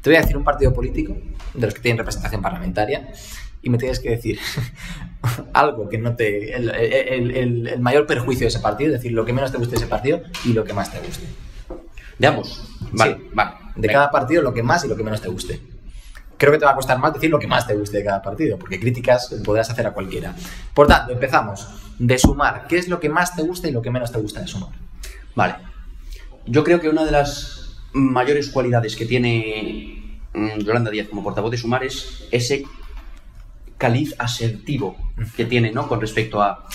Te voy a decir un partido político de los que tienen representación parlamentaria y me tienes que decir algo que no te... el mayor perjuicio de ese partido, es decir, lo que menos te guste de ese partido y lo que más te guste. De ambos. Vale, Sí. vale. De cada partido, lo que más y lo que menos te guste. Creo que te va a costar más decir lo que más te guste de cada partido, porque críticas podrás hacer a cualquiera. Por tanto, empezamos. De Sumar, ¿qué es lo que más te gusta y lo que menos te gusta de Sumar? Vale. Yo creo que una de las mayores cualidades que tiene Yolanda Díaz como portavoz de Sumar es ese caliz asertivo que tiene, ¿no? Con respecto a...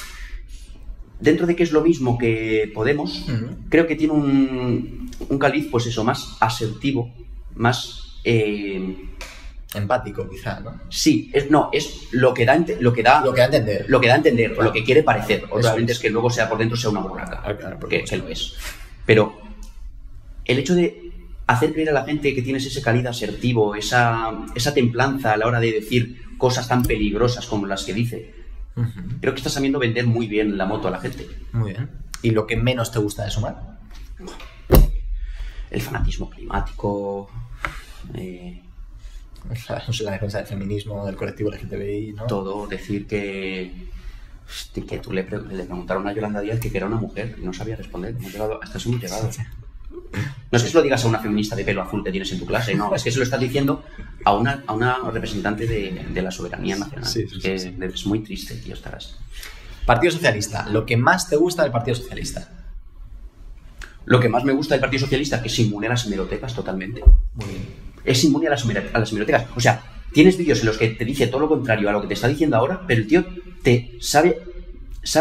Dentro de que es lo mismo que Podemos, creo que tiene un caliz, pues eso, más asertivo, más... Empático, quizá, ¿no? Sí, es lo que da a entender. Lo que da a entender. Lo que da a entender, o Claro. lo que quiere parecer. Obviamente es. es que luego sea por dentro sea una burraca. Claro, porque que lo es. Pero el hecho de hacer creer a la gente que tienes ese caliz asertivo, esa templanza a la hora de decir cosas tan peligrosas como las que dice, creo que estás sabiendo vender muy bien la moto a la gente. Muy bien. ¿Y lo que menos te gusta de Sumar? El fanatismo climático... La defensa del feminismo, del colectivo LGTBI, ¿no? Todo, decir que tú le preguntaron a Yolanda Díaz que era una mujer y no sabía responder. Hasta eso hemos llegado. No es que se lo digas a una feminista de pelo azul que tienes en tu clase, no, es que se lo estás diciendo a una representante de la soberanía nacional. Sí. Es muy triste, tío, estarás. Partido Socialista, lo que más te gusta del Partido Socialista. Lo que más me gusta del Partido Socialista es que se inmune a las hemerotecas totalmente. Muy bien. Es inmune a las hemerotecas. O sea, tienes vídeos en los que te dice todo lo contrario a lo que te está diciendo ahora, pero el tío te sabe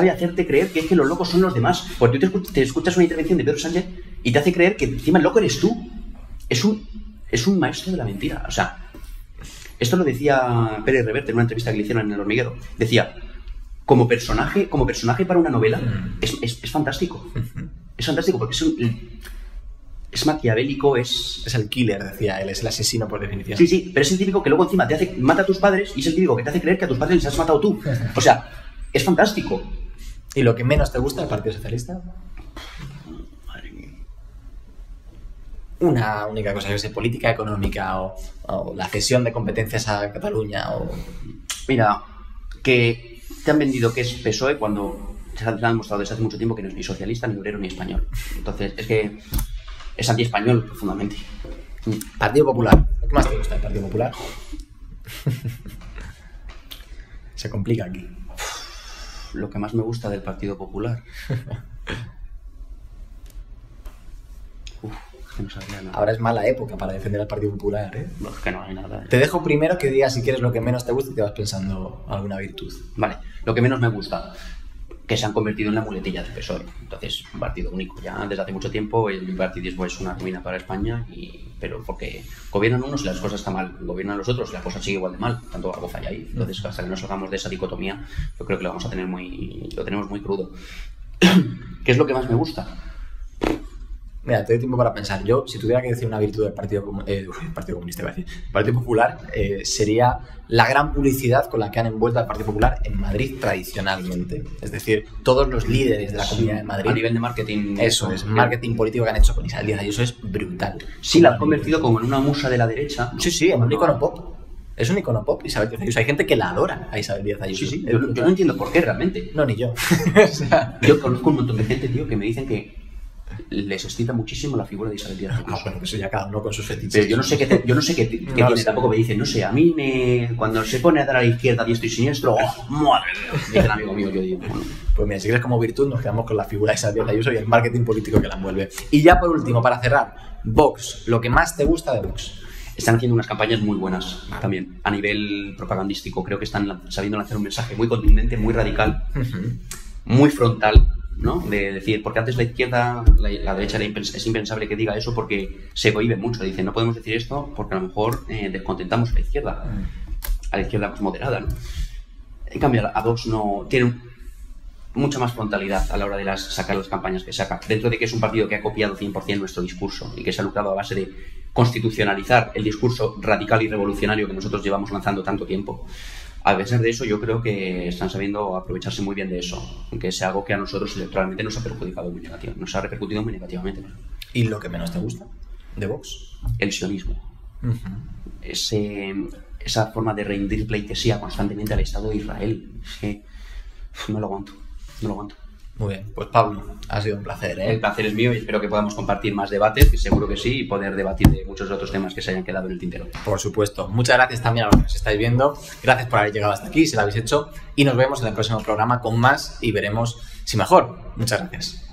hacerte creer que es que los locos son los demás. Porque tú te escuchas una intervención de Pedro Sánchez y te hace creer que encima el loco eres tú. Es un maestro de la mentira. O sea, esto lo decía Pérez Reverte en una entrevista que le hicieron en El Hormiguero. Decía, como personaje para una novela, es fantástico. Es fantástico porque es maquiavélico, Es el killer, decía él, es el asesino por definición. Sí, pero es el típico que luego encima mata a tus padres y es el típico que te hace creer que a tus padres les has matado tú. O sea, es fantástico. ¿Y lo que menos te gusta del Partido Socialista? Madre mía. Una única cosa, yo sé, política económica o la cesión de competencias a Cataluña o... Mira, que te han vendido que es PSOE cuando se ha demostrado desde hace mucho tiempo que no es ni socialista, ni obrero, ni español. Entonces, es que es anti-español profundamente. Partido Popular. ¿Qué más te gusta del Partido Popular? Se complica aquí. Lo que más me gusta del Partido Popular. Que no sabría nada. Ahora es mala época para defender al Partido Popular, ¿eh? No, es que no hay nada. Te dejo primero que digas si quieres lo que menos te gusta y te vas pensando alguna virtud. Vale, lo que menos me gusta, que se han convertido en la muletilla del PSOE. Entonces, un partido único. Ya desde hace mucho tiempo el bipartidismo es una ruina para España, pero porque gobiernan unos y las cosas están mal, gobiernan los otros y la cosa sigue igual de mal. Por tanto, algo falla ahí. Entonces, hasta que no salgamos de esa dicotomía, yo creo que lo tenemos muy crudo. ¿Qué es lo que más me gusta? Mira, te doy tiempo para pensar. Yo, si tuviera que decir una virtud del Partido Comunista, iba a decir, Partido Popular, sería la gran publicidad con la que han envuelto al Partido Popular en Madrid tradicionalmente. Es decir, todos los líderes de la Comunidad de Madrid. A nivel de marketing. Eso es, marketing político que han hecho con Isabel Díaz Ayuso es brutal. Sí, la han convertido como en una musa de la derecha. Sí, en un icono pop. Es un icono pop, Isabel Díaz Ayuso. Hay gente que la adora a Isabel Díaz Ayuso. Sí, yo no entiendo por qué realmente. No, ni yo. O sea, Yo conozco un montón de gente, tío, que me dicen que les excita muchísimo la figura de Isabel Díaz Ayuso. bueno, eso ya cada uno con sus fetiches. Pero yo no sé qué No tiene, lo sé. tampoco me dicen, no sé, a mí cuando se pone a dar a la izquierda diestro y siniestro, ¡oh, madre mía! Me dice un amigo mío, yo digo, bueno, Pues mira, si quieres como virtud nos quedamos con la figura de Isabel Díaz Ayuso y el marketing político que la envuelve. Y ya por último, para cerrar, Vox, lo que más te gusta de Vox. están haciendo unas campañas muy buenas también, a nivel propagandístico. Creo que están sabiendo lanzar un mensaje muy contundente, muy radical, muy frontal, ¿no? De decir, porque antes la izquierda, la derecha es impensable que diga eso porque se cohíbe mucho. Dice, no podemos decir esto porque a lo mejor descontentamos a la izquierda más moderada, ¿no? En cambio, a Vox no tiene mucha más frontalidad a la hora de sacar las campañas que saca. Dentro de que es un partido que ha copiado 100% nuestro discurso y que se ha lucrado a base de constitucionalizar el discurso radical y revolucionario que nosotros llevamos lanzando tanto tiempo. A pesar de eso, yo creo que están sabiendo aprovecharse muy bien de eso, aunque es algo que a nosotros electoralmente nos ha perjudicado muy negativamente, nos ha repercutido muy negativamente. ¿Y lo que menos te gusta de Vox? El sionismo. Esa forma de rendir pleitesía constantemente al Estado de Israel. Es que no lo aguanto. Muy bien, pues Pablo, ha sido un placer, ¿eh? El placer es mío y espero que podamos compartir más debates, que seguro que sí, y poder debatir de muchos otros temas que se hayan quedado en el tintero. Por supuesto. Muchas gracias también a los que nos estáis viendo. Gracias por haber llegado hasta aquí, si lo habéis hecho. Y nos vemos en el próximo programa con más y veremos si mejor. Muchas gracias.